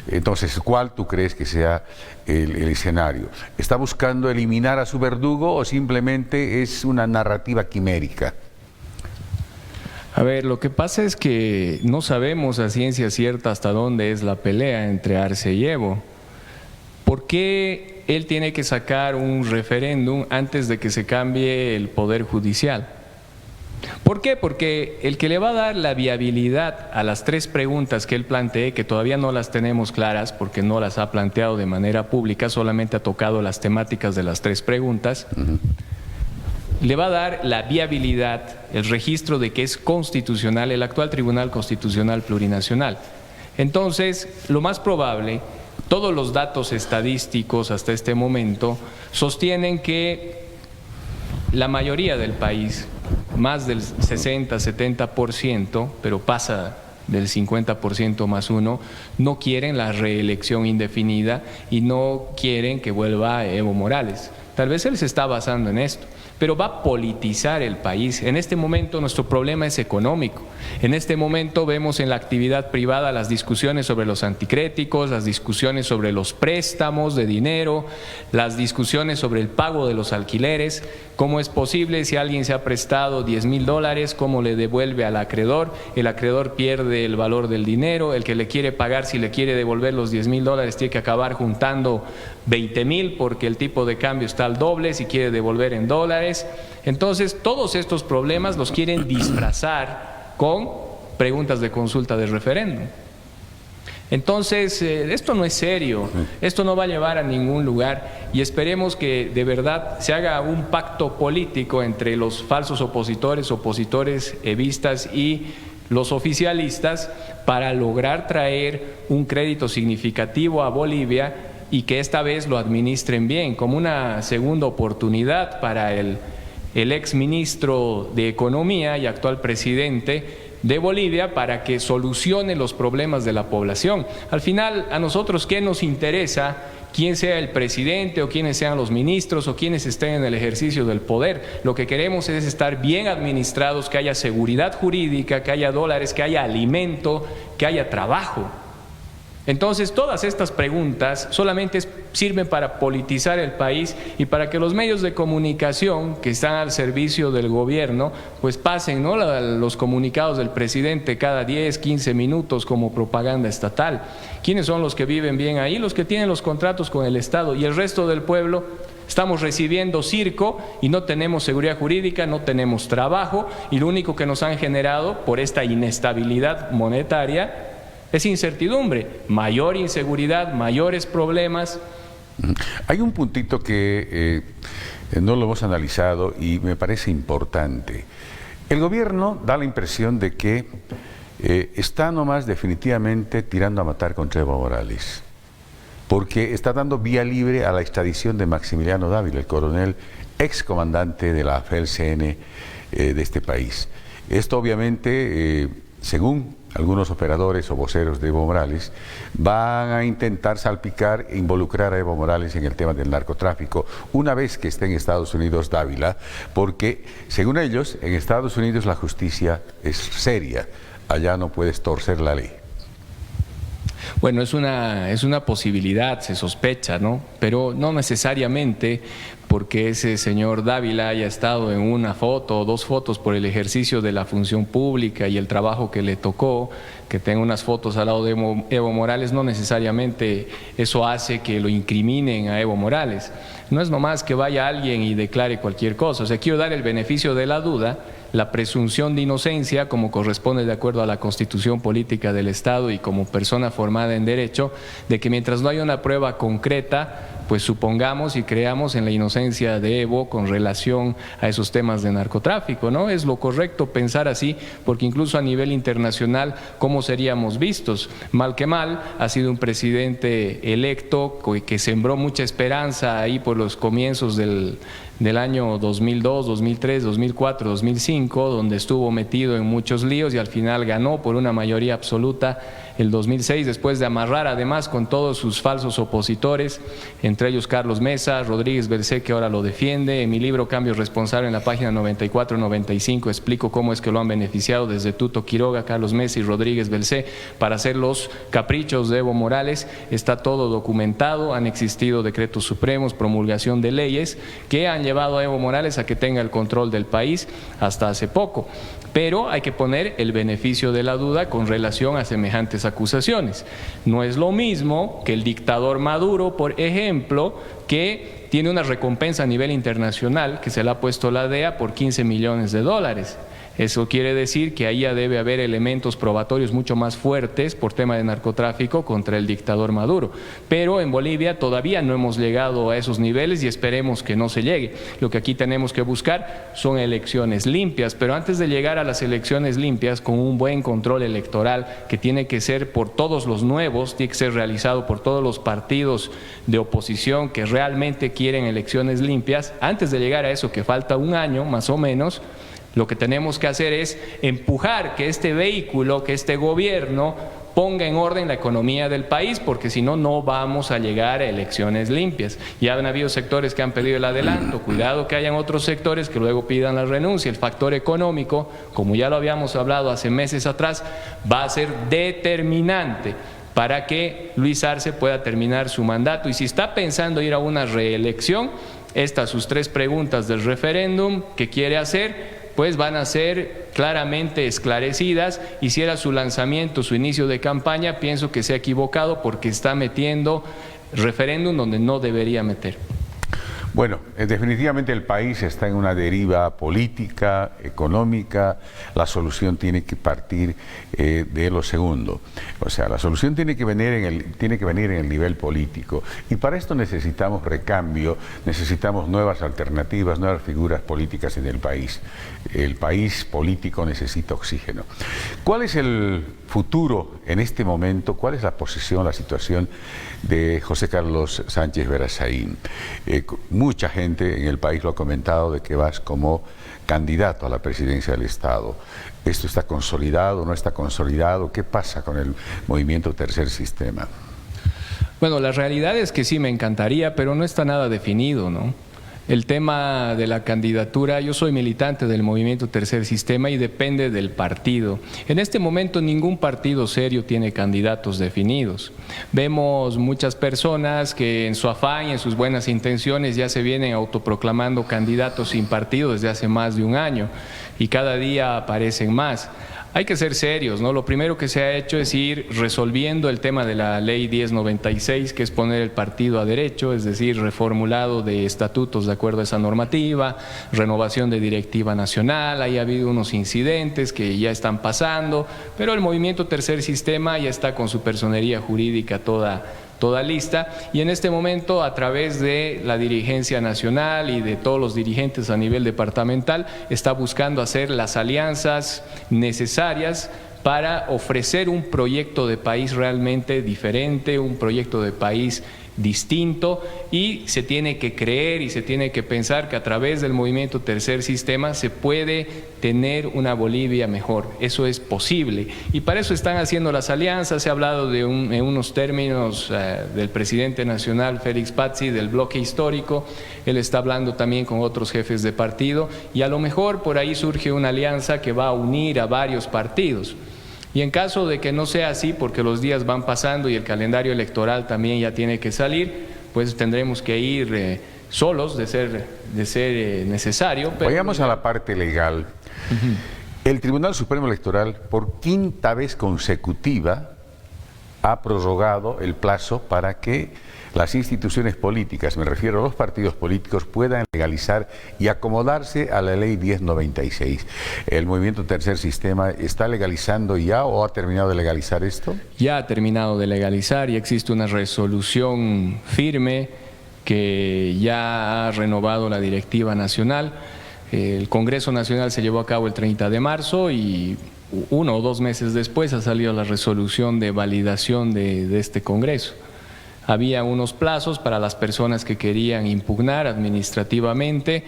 Entonces, ¿cuál tú crees que sea el escenario? ¿Está buscando eliminar a su verdugo o simplemente es una narrativa quimérica? A ver, lo que pasa es que no sabemos a ciencia cierta hasta dónde es la pelea entre Arce y Evo. ¿Por qué él tiene que sacar un referéndum antes de que se cambie el Poder Judicial? ¿Por qué? Porque el que le va a dar la viabilidad a las 3 preguntas que él plantee, que todavía no las tenemos claras porque no las ha planteado de manera pública, solamente ha tocado las temáticas de las 3 preguntas, le va a dar la viabilidad, el registro de que es constitucional el actual Tribunal Constitucional Plurinacional. Entonces, lo más probable, todos los datos estadísticos hasta este momento sostienen que la mayoría del país, más del 60-70%, pero pasa del 50% más 1, no quieren la reelección indefinida y no quieren que vuelva Evo Morales. Tal vez él se está basando en esto, pero va a politizar el país. En este momento nuestro problema es económico. En este momento vemos en la actividad privada las discusiones sobre los anticréticos, las discusiones sobre los préstamos de dinero, las discusiones sobre el pago de los alquileres. ¿Cómo es posible si alguien se ha prestado $10,000, cómo le devuelve al acreedor? El acreedor pierde el valor del dinero, el que le quiere pagar, si le quiere devolver los $10,000, tiene que acabar juntando 20,000 porque el tipo de cambio está al doble si quiere devolver en dólares. Entonces, todos estos problemas los quieren disfrazar con preguntas de consulta de referéndum. Entonces, esto no es serio, esto no va a llevar a ningún lugar y esperemos que de verdad se haga un pacto político entre los falsos opositores evistas y los oficialistas para lograr traer un crédito significativo a Bolivia y que esta vez lo administren bien, como una segunda oportunidad para el exministro de Economía y actual presidente de Bolivia para que solucione los problemas de la población. Al final, a nosotros, ¿qué nos interesa? Quién sea el presidente o quiénes sean los ministros o quienes estén en el ejercicio del poder. Lo que queremos es estar bien administrados, que haya seguridad jurídica, que haya dólares, que haya alimento, que haya trabajo. Entonces, todas estas preguntas solamente sirven para politizar el país y para que los medios de comunicación que están al servicio del gobierno, pues pasen, ¿no?, los comunicados del presidente cada 10, 15 minutos como propaganda estatal. ¿Quiénes son los que viven bien ahí? Los que tienen los contratos con el Estado, y el resto del pueblo estamos recibiendo circo y no tenemos seguridad jurídica, no tenemos trabajo, y lo único que nos han generado por esta inestabilidad monetaria es incertidumbre, mayor inseguridad, mayores problemas. Hay un puntito que no lo hemos analizado y me parece importante. El gobierno da la impresión de que está nomás definitivamente tirando a matar contra Evo Morales, porque está dando vía libre a la extradición de Maximiliano Dávila, el coronel excomandante de la FELCN de este país. Esto obviamente, según algunos operadores o voceros de Evo Morales, van a intentar salpicar e involucrar a Evo Morales en el tema del narcotráfico una vez que esté en Estados Unidos Dávila, porque según ellos, en Estados Unidos la justicia es seria. allá no puedes torcer la ley. Bueno, es una posibilidad, se sospecha, ¿no? Pero no necesariamente porque ese señor Dávila haya estado en una foto o dos fotos por el ejercicio de la función pública y el trabajo que le tocó, que tenga unas fotos al lado de Evo Morales, no necesariamente eso hace que lo incriminen a Evo Morales. No es nomás que vaya alguien y declare cualquier cosa. O sea, quiero dar el beneficio de la duda, la presunción de inocencia, como corresponde de acuerdo a la Constitución Política del Estado y como persona formada en derecho, de que mientras no haya una prueba concreta, pues supongamos y creamos en la inocencia de Evo con relación a esos temas de narcotráfico, ¿no? Es lo correcto pensar así, porque incluso a nivel internacional, ¿cómo seríamos vistos? Mal que mal, ha sido un presidente electo que sembró mucha esperanza ahí por los comienzos del año 2002, 2003, 2004, 2005, donde estuvo metido en muchos líos y al final ganó por una mayoría absoluta el 2006, después de amarrar además con todos sus falsos opositores, entre ellos Carlos Mesa, Rodríguez Belcé, que ahora lo defiende. En mi libro Cambio Responsable, en la página 94-95, explico cómo es que lo han beneficiado desde Tuto Quiroga, Carlos Mesa y Rodríguez Belcé para hacer los caprichos de Evo Morales. Está todo documentado, han existido decretos supremos, promulgación de leyes que han llevado a Evo Morales a que tenga el control del país hasta hace poco. Pero hay que poner el beneficio de la duda con relación a semejantes acusaciones. No es lo mismo que el dictador Maduro, por ejemplo, que tiene una recompensa a nivel internacional que se le ha puesto la DEA por 15 millones de dólares. Eso quiere decir que ahí ya debe haber elementos probatorios mucho más fuertes por tema de narcotráfico contra el dictador Maduro. Pero en Bolivia todavía no hemos llegado a esos niveles y esperemos que no se llegue. Lo que aquí tenemos que buscar son elecciones limpias, pero antes de llegar a las elecciones limpias, con un buen control electoral que tiene que ser por todos los nuevos, tiene que ser realizado por todos los partidos de oposición que realmente quieren elecciones limpias, antes de llegar a eso, que falta un año más o menos, lo que tenemos que hacer es empujar que este vehículo, que este gobierno ponga en orden la economía del país, porque si no, no vamos a llegar a elecciones limpias. Ya han habido sectores que han pedido el adelanto, cuidado que hayan otros sectores que luego pidan la renuncia. El factor económico, como ya lo habíamos hablado hace meses atrás, va a ser determinante para que Luis Arce pueda terminar su mandato. Y si está pensando ir a una reelección, estas sus 3 preguntas del referéndum que quiere hacer, pues van a ser claramente esclarecidas. Hiciera su lanzamiento, su inicio de campaña, pienso que se ha equivocado porque está metiendo referéndum donde no debería meter. Bueno, definitivamente el país está en una deriva política, económica. La solución tiene que partir de lo segundo. O sea, la solución tiene que venir en el nivel político. Y para esto necesitamos recambio, necesitamos nuevas alternativas, nuevas figuras políticas en el país. El país político necesita oxígeno. ¿Cuál es el futuro en este momento? ¿Cuál es la posición, la situación de José Carlos Sánchez Berazzaín? Mucha gente en el país lo ha comentado de que vas como candidato a la presidencia del Estado. ¿Esto está consolidado, no está consolidado? ¿Qué pasa con el movimiento Tercer Sistema? Bueno, la realidad es que sí me encantaría, pero no está nada definido, ¿no? El tema de la candidatura, yo soy militante del movimiento Tercer Sistema y depende del partido. En este momento ningún partido serio tiene candidatos definidos. Vemos muchas personas que en su afán y en sus buenas intenciones ya se vienen autoproclamando candidatos sin partido desde hace más de un año y cada día aparecen más. Hay que ser serios, ¿no? Lo primero que se ha hecho es ir resolviendo el tema de la ley 1096, que es poner el partido a derecho, es decir, reformulado de estatutos de acuerdo a esa normativa, renovación de directiva nacional. Ahí ha habido unos incidentes que ya están pasando, pero el movimiento Tercer Sistema ya está con su personería jurídica toda lista, y en este momento, a través de la dirigencia nacional y de todos los dirigentes a nivel departamental, está buscando hacer las alianzas necesarias para ofrecer un proyecto de país realmente diferente, un proyecto de país distinto, y se tiene que creer y se tiene que pensar que a través del movimiento Tercer Sistema se puede tener una Bolivia mejor. Eso es posible y para eso están haciendo las alianzas. Se ha hablado de en unos términos del presidente nacional Félix Pazzi, del bloque histórico. Él está hablando también con otros jefes de partido y a lo mejor por ahí surge una alianza que va a unir a varios partidos. Y en caso de que no sea así, porque los días van pasando y el calendario electoral también ya tiene que salir, pues tendremos que ir solos de ser necesario. Pero vayamos a la parte legal. El Tribunal Supremo Electoral, por quinta vez consecutiva, ha prorrogado el plazo para que las instituciones políticas, me refiero a los partidos políticos, puedan legalizar y acomodarse a la ley 1096. ¿El Movimiento Tercer Sistema está legalizando ya o ha terminado de legalizar esto? Ya ha terminado de legalizar y existe una resolución firme que ya ha renovado la directiva nacional. El Congreso Nacional se llevó a cabo el 30 de marzo y 1 o 2 meses después ha salido la resolución de validación de este Congreso. Había unos plazos para las personas que querían impugnar administrativamente,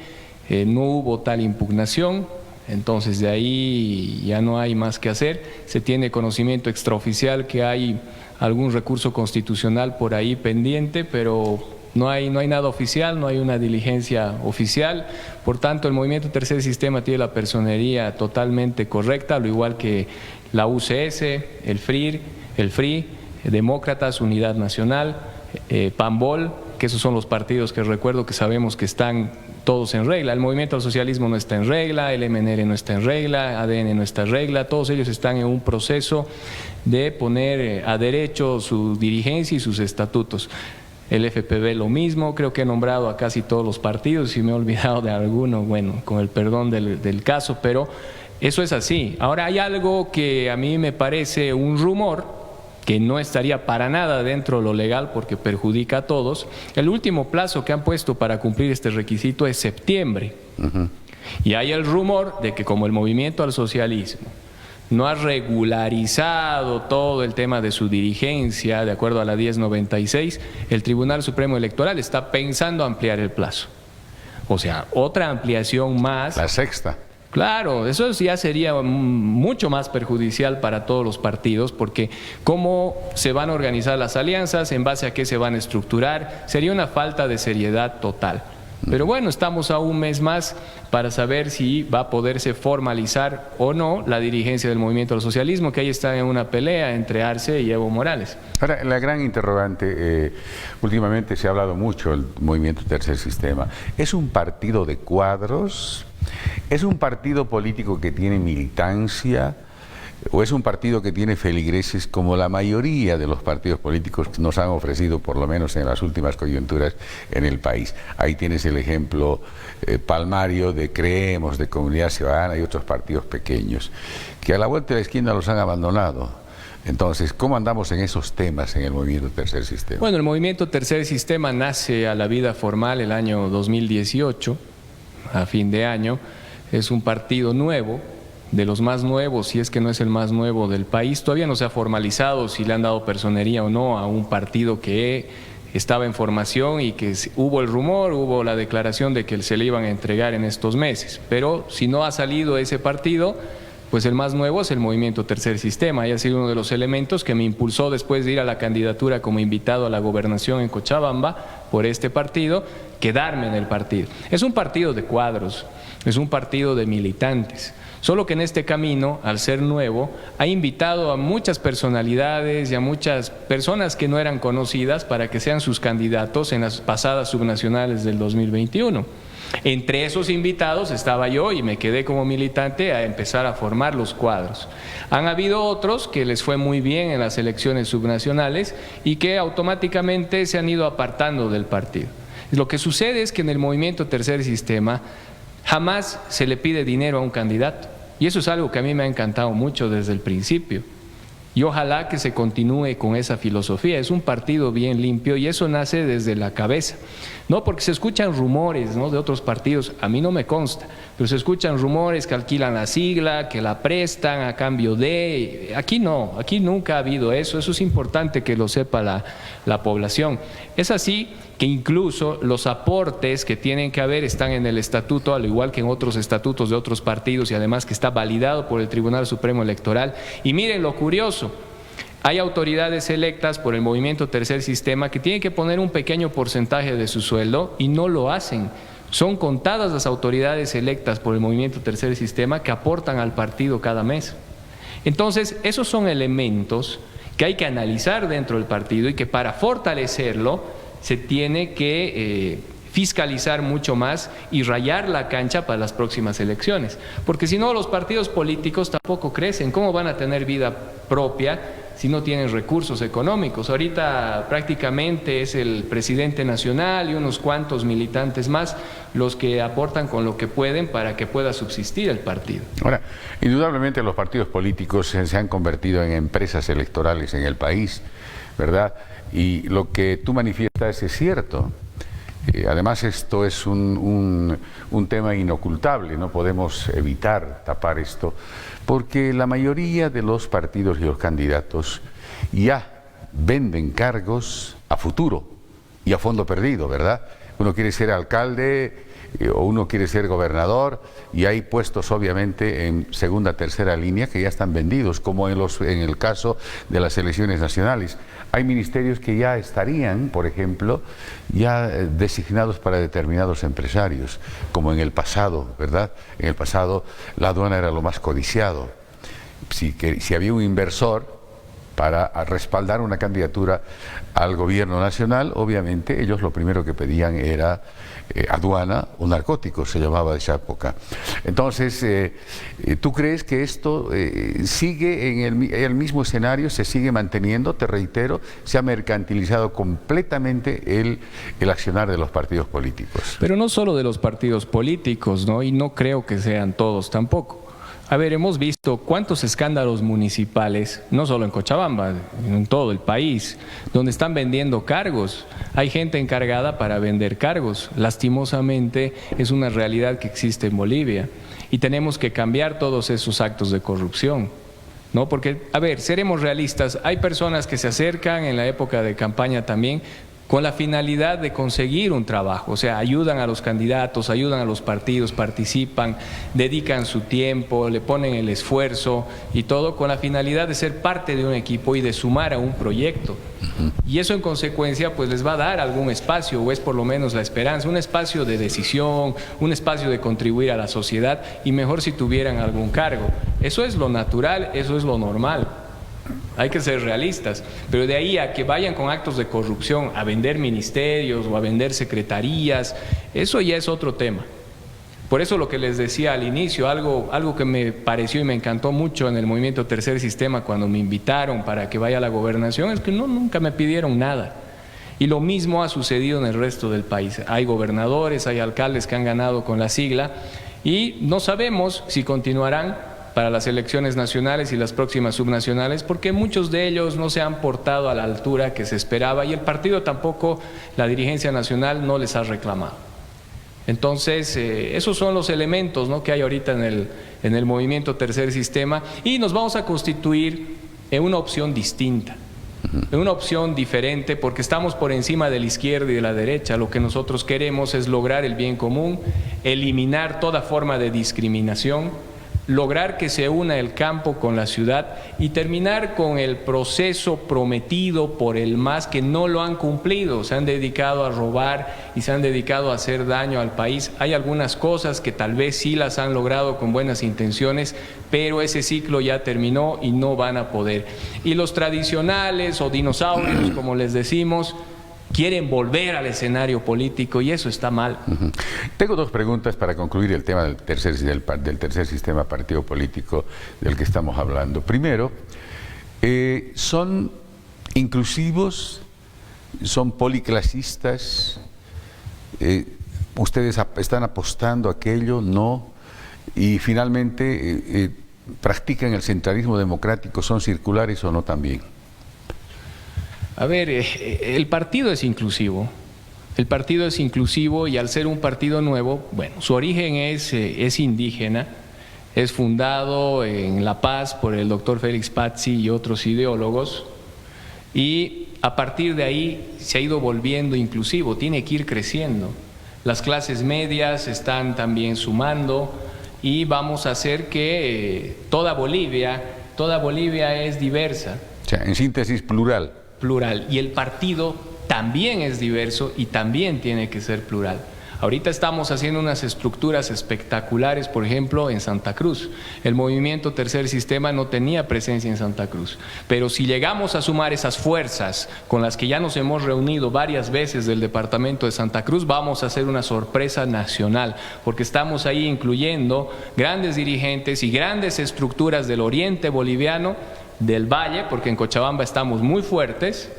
no hubo tal impugnación, entonces de ahí ya no hay más que hacer. Se tiene conocimiento extraoficial que hay algún recurso constitucional por ahí pendiente, pero no hay nada oficial, no hay una diligencia oficial. Por tanto, el Movimiento Tercer Sistema tiene la personería totalmente correcta, al igual que la UCS, el FRI, Demócratas, Unidad Nacional, PAMBOL, que esos son los partidos que recuerdo que sabemos que están todos en regla. El Movimiento al Socialismo no está en regla, el MNR no está en regla, ADN no está en regla, todos ellos están en un proceso de poner a derecho su dirigencia y sus estatutos. El FPV lo mismo, creo que he nombrado a casi todos los partidos, si me he olvidado de alguno, bueno, con el perdón del caso, pero eso es así. Ahora hay algo que a mí me parece un rumor, que no estaría para nada dentro de lo legal porque perjudica a todos. El último plazo que han puesto para cumplir este requisito es septiembre. Y hay el rumor de que como el Movimiento al Socialismo no ha regularizado todo el tema de su dirigencia de acuerdo a la 1096, el Tribunal Supremo Electoral está pensando ampliar el plazo. O sea, otra ampliación más. La sexta. Claro, eso ya sería mucho más perjudicial para todos los partidos, porque cómo se van a organizar las alianzas, en base a qué se van a estructurar, sería una falta de seriedad total. Pero bueno, estamos a un mes más para saber si va a poderse formalizar o no la dirigencia del Movimiento al Socialismo, que ahí está en una pelea entre Arce y Evo Morales. Ahora, la gran interrogante, últimamente se ha hablado mucho del Movimiento Tercer Sistema. ¿Es un partido de cuadros? ¿Es un partido político que tiene militancia? ¿O es un partido que tiene feligreses como la mayoría de los partidos políticos que nos han ofrecido, por lo menos en las últimas coyunturas en el país? Ahí tienes el ejemplo palmario de Creemos, de Comunidad Ciudadana y otros partidos pequeños, que a la vuelta de la esquina los han abandonado. Entonces, ¿cómo andamos en esos temas en el Movimiento Tercer Sistema? Bueno, el Movimiento Tercer Sistema nace a la vida formal el año 2018, a fin de año. Es un partido nuevo, de los más nuevos, si es que no es el más nuevo del país. Todavía no se ha formalizado si le han dado personería o no a un partido que estaba en formación y que hubo el rumor, hubo la declaración de que se le iban a entregar en estos meses. Pero si no ha salido ese partido, pues el más nuevo es el Movimiento Tercer Sistema, y ha sido uno de los elementos que me impulsó después de ir a la candidatura como invitado a la gobernación en Cochabamba por este partido, quedarme en el partido. Es un partido de cuadros, es un partido de militantes. Solo que en este camino, al ser nuevo, ha invitado a muchas personalidades y a muchas personas que no eran conocidas para que sean sus candidatos en las pasadas subnacionales del 2021. Entre esos invitados estaba yo y me quedé como militante a empezar a formar los cuadros. Han habido otros que les fue muy bien en las elecciones subnacionales y que automáticamente se han ido apartando del partido. Lo que sucede es que en el Movimiento Tercer Sistema jamás se le pide dinero a un candidato. Y eso es algo que a mí me ha encantado mucho desde el principio. Y ojalá que se continúe con esa filosofía. Es un partido bien limpio y eso nace desde la cabeza. No porque se escuchan rumores, ¿no?, de otros partidos, a mí no me consta, pero se escuchan rumores que alquilan la sigla, que la prestan a cambio de... Aquí no, aquí nunca ha habido eso. Eso es importante que lo sepa la población. Es así que incluso los aportes que tienen que haber están en el estatuto, al igual que en otros estatutos de otros partidos, y además que está validado por el Tribunal Supremo Electoral. Y miren lo curioso, hay autoridades electas por el Movimiento Tercer Sistema que tienen que poner un pequeño porcentaje de su sueldo y no lo hacen. Son contadas las autoridades electas por el Movimiento Tercer Sistema que aportan al partido cada mes. Entonces, esos son elementos que hay que analizar dentro del partido y que para fortalecerlo se tiene que fiscalizar mucho más y rayar la cancha para las próximas elecciones. Porque si no, los partidos políticos tampoco crecen. ¿Cómo van a tener vida propia si no tienen recursos económicos? Ahorita prácticamente es el presidente nacional y unos cuantos militantes más los que aportan con lo que pueden para que pueda subsistir el partido. Ahora, indudablemente los partidos políticos se han convertido en empresas electorales en el país, ¿verdad? Y lo que tú manifiestas es cierto. Además, esto es un tema inocultable, no podemos evitar tapar esto, porque la mayoría de los partidos y los candidatos ya venden cargos a futuro y a fondo perdido, ¿verdad? Uno quiere ser alcalde o uno quiere ser gobernador y hay puestos obviamente en segunda, tercera línea que ya están vendidos, como en el caso de las elecciones nacionales. Hay ministerios que ya estarían, por ejemplo, ya designados para determinados empresarios, como en el pasado, ¿verdad? En el pasado la aduana era lo más codiciado. Si había un inversor para respaldar una candidatura al gobierno nacional, obviamente ellos lo primero que pedían era aduana o narcóticos, se llamaba de esa época. Entonces, ¿tú crees que esto sigue en el mismo escenario, se sigue manteniendo? Te reitero, se ha mercantilizado completamente el accionar de los partidos políticos. Pero no solo de los partidos políticos, ¿no? Y no creo que sean todos tampoco. A ver, hemos visto cuántos escándalos municipales, no solo en Cochabamba, en todo el país, donde están vendiendo cargos. Hay gente encargada para vender cargos. Lastimosamente es una realidad que existe en Bolivia y tenemos que cambiar todos esos actos de corrupción, ¿no? Porque, a ver, seremos realistas, hay personas que se acercan en la época de campaña también con la finalidad de conseguir un trabajo, o sea, ayudan a los candidatos, ayudan a los partidos, participan, dedican su tiempo, le ponen el esfuerzo y todo con la finalidad de ser parte de un equipo y de sumar a un proyecto. Y eso en consecuencia pues les va a dar algún espacio, o es por lo menos la esperanza, un espacio de decisión, un espacio de contribuir a la sociedad y mejor si tuvieran algún cargo. Eso es lo natural, eso es lo normal. Hay que ser realistas, pero de ahí a que vayan con actos de corrupción a vender ministerios o a vender secretarías, eso ya es otro tema. Por eso lo que les decía al inicio, algo que me pareció y me encantó mucho en el movimiento Tercer Sistema cuando me invitaron para que vaya a la gobernación, es que nunca me pidieron nada. Y lo mismo ha sucedido en el resto del país. Hay gobernadores, hay alcaldes que han ganado con la sigla y no sabemos si continuarán para las elecciones nacionales y las próximas subnacionales, porque muchos de ellos no se han portado a la altura que se esperaba y el partido tampoco, la dirigencia nacional no les ha reclamado. Entonces, esos son los elementos, ¿no?, que hay ahorita en el movimiento Tercer Sistema y nos vamos a constituir en una opción distinta, en una opción diferente, porque estamos por encima de la izquierda y de la derecha. Lo que nosotros queremos es lograr el bien común, eliminar toda forma de discriminación, lograr que se una el campo con la ciudad y terminar con el proceso prometido por el MAS que no lo han cumplido. Se han dedicado a robar y se han dedicado a hacer daño al país. Hay algunas cosas que tal vez sí las han logrado con buenas intenciones, pero ese ciclo ya terminó y no van a poder. Y los tradicionales o dinosaurios, como les decimos, quieren volver al escenario político y eso está mal. Tengo dos preguntas para concluir el tema del tercer sistema partido político del que estamos hablando. Primero, ¿son inclusivos? ¿Son policlasistas? ¿Ustedes están apostando a aquello? ¿No? Y finalmente, ¿practican el centralismo democrático? ¿Son circulares o no también? A ver, el partido es inclusivo. El partido es inclusivo y al ser un partido nuevo, bueno, su origen es indígena, es fundado en La Paz por el doctor Félix Pazzi y otros ideólogos y a partir de ahí se ha ido volviendo inclusivo, tiene que ir creciendo. Las clases medias están también sumando y vamos a hacer que toda Bolivia es diversa. O sea, en síntesis, plural. Plural, y el partido también es diverso y también tiene que ser plural. Ahorita estamos haciendo unas estructuras espectaculares, por ejemplo, en Santa Cruz. El movimiento Tercer Sistema no tenía presencia en Santa Cruz, pero si llegamos a sumar esas fuerzas con las que ya nos hemos reunido varias veces del departamento de Santa Cruz, vamos a hacer una sorpresa nacional, porque estamos ahí incluyendo grandes dirigentes y grandes estructuras del oriente boliviano, del valle, porque en Cochabamba estamos muy fuertes,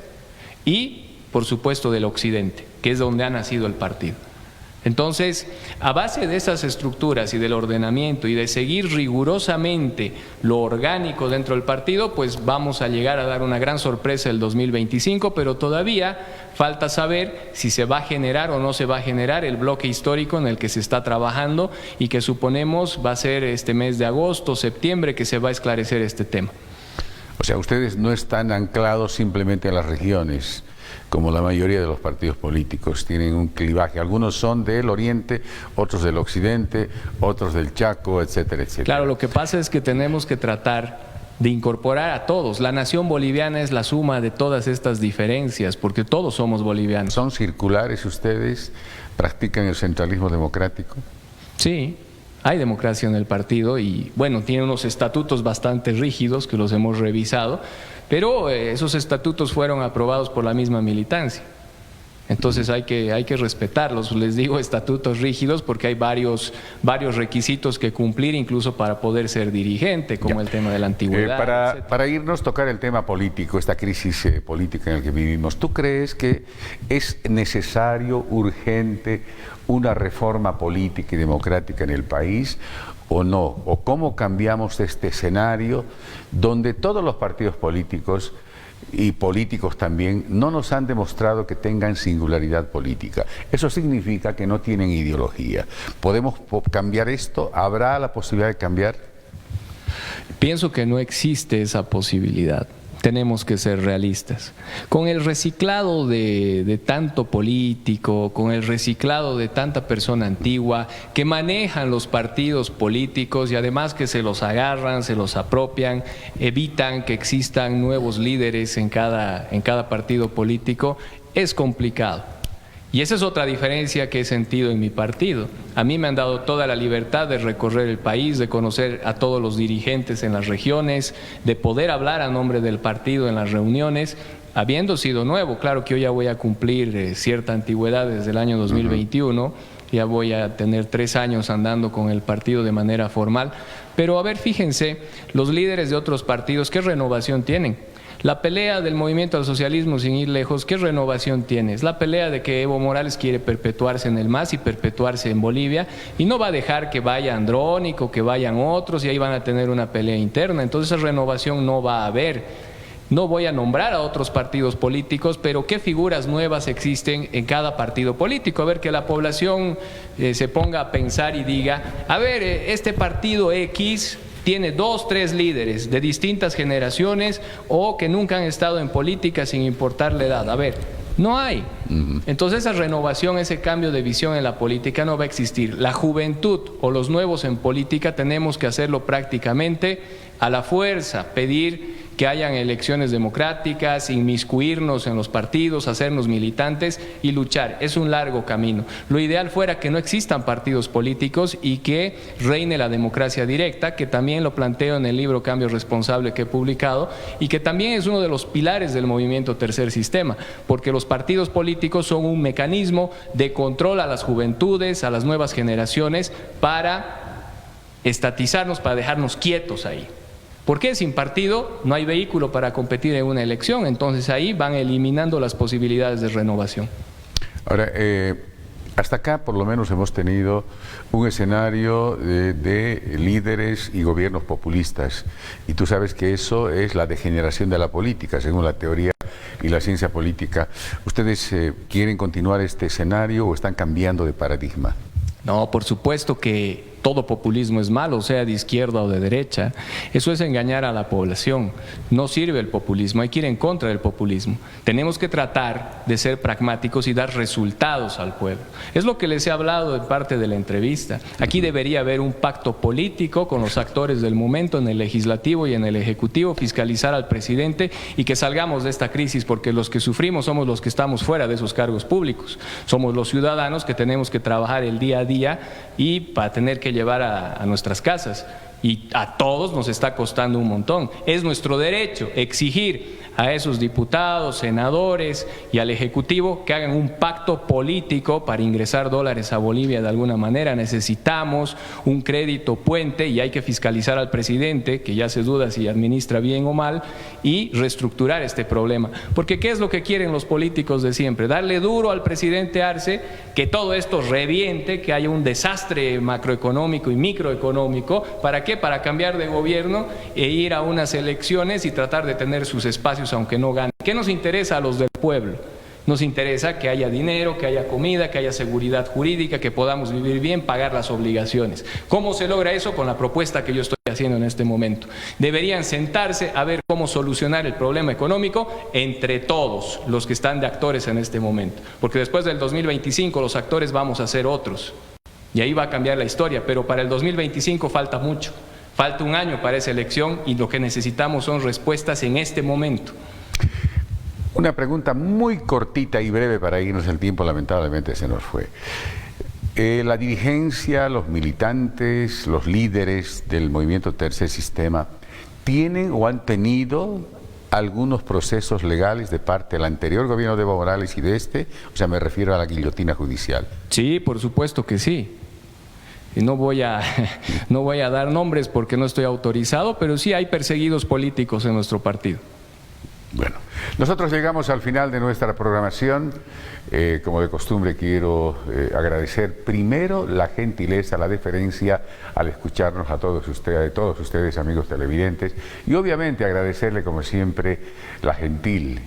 y por supuesto del occidente, que es donde ha nacido el partido. Entonces, a base de esas estructuras y del ordenamiento y de seguir rigurosamente lo orgánico dentro del partido, pues vamos a llegar a dar una gran sorpresa el 2025, pero todavía falta saber si se va a generar o no se va a generar el bloque histórico en el que se está trabajando y que suponemos va a ser este mes de agosto, septiembre, que se va a esclarecer este tema. O sea, ustedes no están anclados simplemente a las regiones, como la mayoría de los partidos políticos, tienen un clivaje. Algunos son del oriente, otros del occidente, otros del Chaco, etcétera, etcétera. Claro, lo que pasa es que tenemos que tratar de incorporar a todos. La nación boliviana es la suma de todas estas diferencias, porque todos somos bolivianos. ¿Son circulares ustedes? ¿Practican el centralismo democrático? Sí. Hay democracia en el partido y, bueno, tiene unos estatutos bastante rígidos que los hemos revisado, pero esos estatutos fueron aprobados por la misma militancia. Entonces hay que respetarlos. Les digo estatutos rígidos porque hay varios requisitos que cumplir incluso para poder ser dirigente, como el tema de la antigüedad. Para irnos, tocar el tema político, esta crisis política en la que vivimos. ¿Tú crees que es necesario, urgente, una reforma política y democrática en el país o no? ¿O cómo cambiamos este escenario donde todos los partidos políticos y políticos también no nos han demostrado que tengan singularidad política? Eso significa que no tienen ideología. ¿Podemos cambiar esto? ¿Habrá la posibilidad de cambiar? Pienso que no existe esa posibilidad. Tenemos que ser realistas. Con el reciclado de tanto político, con el reciclado de tanta persona antigua que manejan los partidos políticos y además que se los agarran, se los apropian, evitan que existan nuevos líderes en cada partido político, es complicado. Y esa es otra diferencia que he sentido en mi partido. A mí me han dado toda la libertad de recorrer el país, de conocer a todos los dirigentes en las regiones, de poder hablar a nombre del partido en las reuniones, habiendo sido nuevo. Claro que yo ya voy a cumplir cierta antigüedad desde el año 2021, ya voy a tener 3 años andando con el partido de manera formal. Pero a ver, fíjense, los líderes de otros partidos, ¿qué renovación tienen? La pelea del movimiento al socialismo, sin ir lejos, ¿qué renovación tiene? Es la pelea de que Evo Morales quiere perpetuarse en el MAS y perpetuarse en Bolivia y no va a dejar que vaya Andrónico, que vayan otros y ahí van a tener una pelea interna. Entonces esa renovación no va a haber. No voy a nombrar a otros partidos políticos, pero ¿qué figuras nuevas existen en cada partido político? A ver, que la población se ponga a pensar y diga, a ver, este partido X tiene 2, 3 líderes de distintas generaciones o que nunca han estado en política sin importar la edad. A ver, no hay. Entonces esa renovación, ese cambio de visión en la política no va a existir. La juventud o los nuevos en política tenemos que hacerlo prácticamente a la fuerza, pedir que hayan elecciones democráticas, inmiscuirnos en los partidos, hacernos militantes y luchar. Es un largo camino. Lo ideal fuera que no existan partidos políticos y que reine la democracia directa, que también lo planteo en el libro Cambio Responsable que he publicado y que también es uno de los pilares del movimiento Tercer Sistema, porque los partidos políticos son un mecanismo de control a las juventudes, a las nuevas generaciones, para estatizarnos, para dejarnos quietos ahí. ¿Por qué? Sin partido no hay vehículo para competir en una elección, entonces ahí van eliminando las posibilidades de renovación. Ahora, hasta acá por lo menos hemos tenido un escenario de líderes y gobiernos populistas, y tú sabes que eso es la degeneración de la política, según la teoría y la ciencia política. ¿Ustedes quieren continuar este escenario o están cambiando de paradigma? No, por supuesto que todo populismo es malo, sea de izquierda o de derecha. Eso es engañar a la población. No sirve el populismo, hay que ir en contra del populismo. Tenemos que tratar de ser pragmáticos y dar resultados al pueblo. Es lo que les he hablado en parte de la entrevista. Aquí debería haber un pacto político con los actores del momento en el legislativo y en el ejecutivo, fiscalizar al presidente y que salgamos de esta crisis, porque los que sufrimos somos los que estamos fuera de esos cargos públicos. Somos los ciudadanos que tenemos que trabajar el día a día y para tener que llevar a nuestras casas. Y a todos nos está costando un montón. Es nuestro derecho exigir a esos diputados, senadores y al Ejecutivo que hagan un pacto político para ingresar dólares a Bolivia de alguna manera. Necesitamos un crédito puente y hay que fiscalizar al presidente, que ya se duda si administra bien o mal, y reestructurar este problema. Porque ¿qué es lo que quieren los políticos de siempre? Darle duro al presidente Arce, que todo esto reviente, que haya un desastre macroeconómico y microeconómico. ¿Para qué? Para cambiar de gobierno e ir a unas elecciones y tratar de tener sus espacios aunque no gane. ¿Qué nos interesa a los del pueblo? Nos interesa que haya dinero, que haya comida, que haya seguridad jurídica, que podamos vivir bien, pagar las obligaciones. ¿Cómo se logra eso? Con la propuesta que yo estoy haciendo en este momento. Deberían sentarse a ver cómo solucionar el problema económico entre todos los que están de actores en este momento. Porque después del 2025 los actores vamos a ser otros. Y ahí va a cambiar la historia, pero para el 2025 falta mucho. Falta un año para esa elección y lo que necesitamos son respuestas en este momento. Una pregunta muy cortita y breve para irnos, el tiempo lamentablemente se nos fue. La dirigencia, los militantes, los líderes del movimiento Tercer Sistema, ¿tienen o han tenido algunos procesos legales de parte del anterior gobierno de Evo Morales y de este? O sea, me refiero a la guillotina judicial. Sí, por supuesto que sí. Y no voy a dar nombres porque no estoy autorizado, pero sí hay perseguidos políticos en nuestro partido. Bueno, nosotros llegamos al final de nuestra programación. Como de costumbre quiero agradecer primero la gentileza, la deferencia al escucharnos a todos ustedes, amigos televidentes, y obviamente agradecerle como siempre la gentil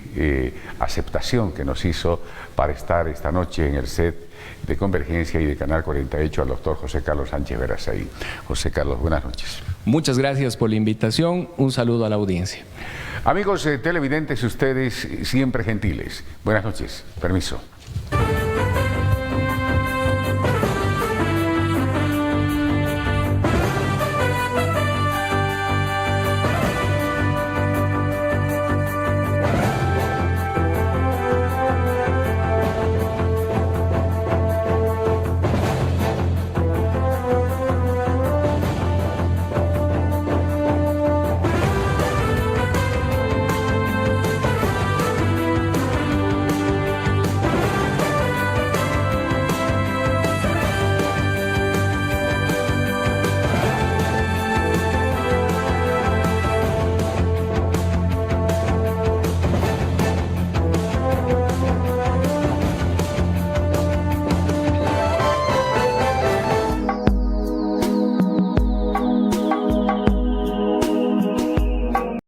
aceptación que nos hizo para estar esta noche en el set de Convergencia y de Canal 48 al doctor José Carlos Sánchez Verazaí. José Carlos, buenas noches. Muchas gracias por la invitación, un saludo a la audiencia. Amigos televidentes, ustedes siempre gentiles. Buenas noches, permiso.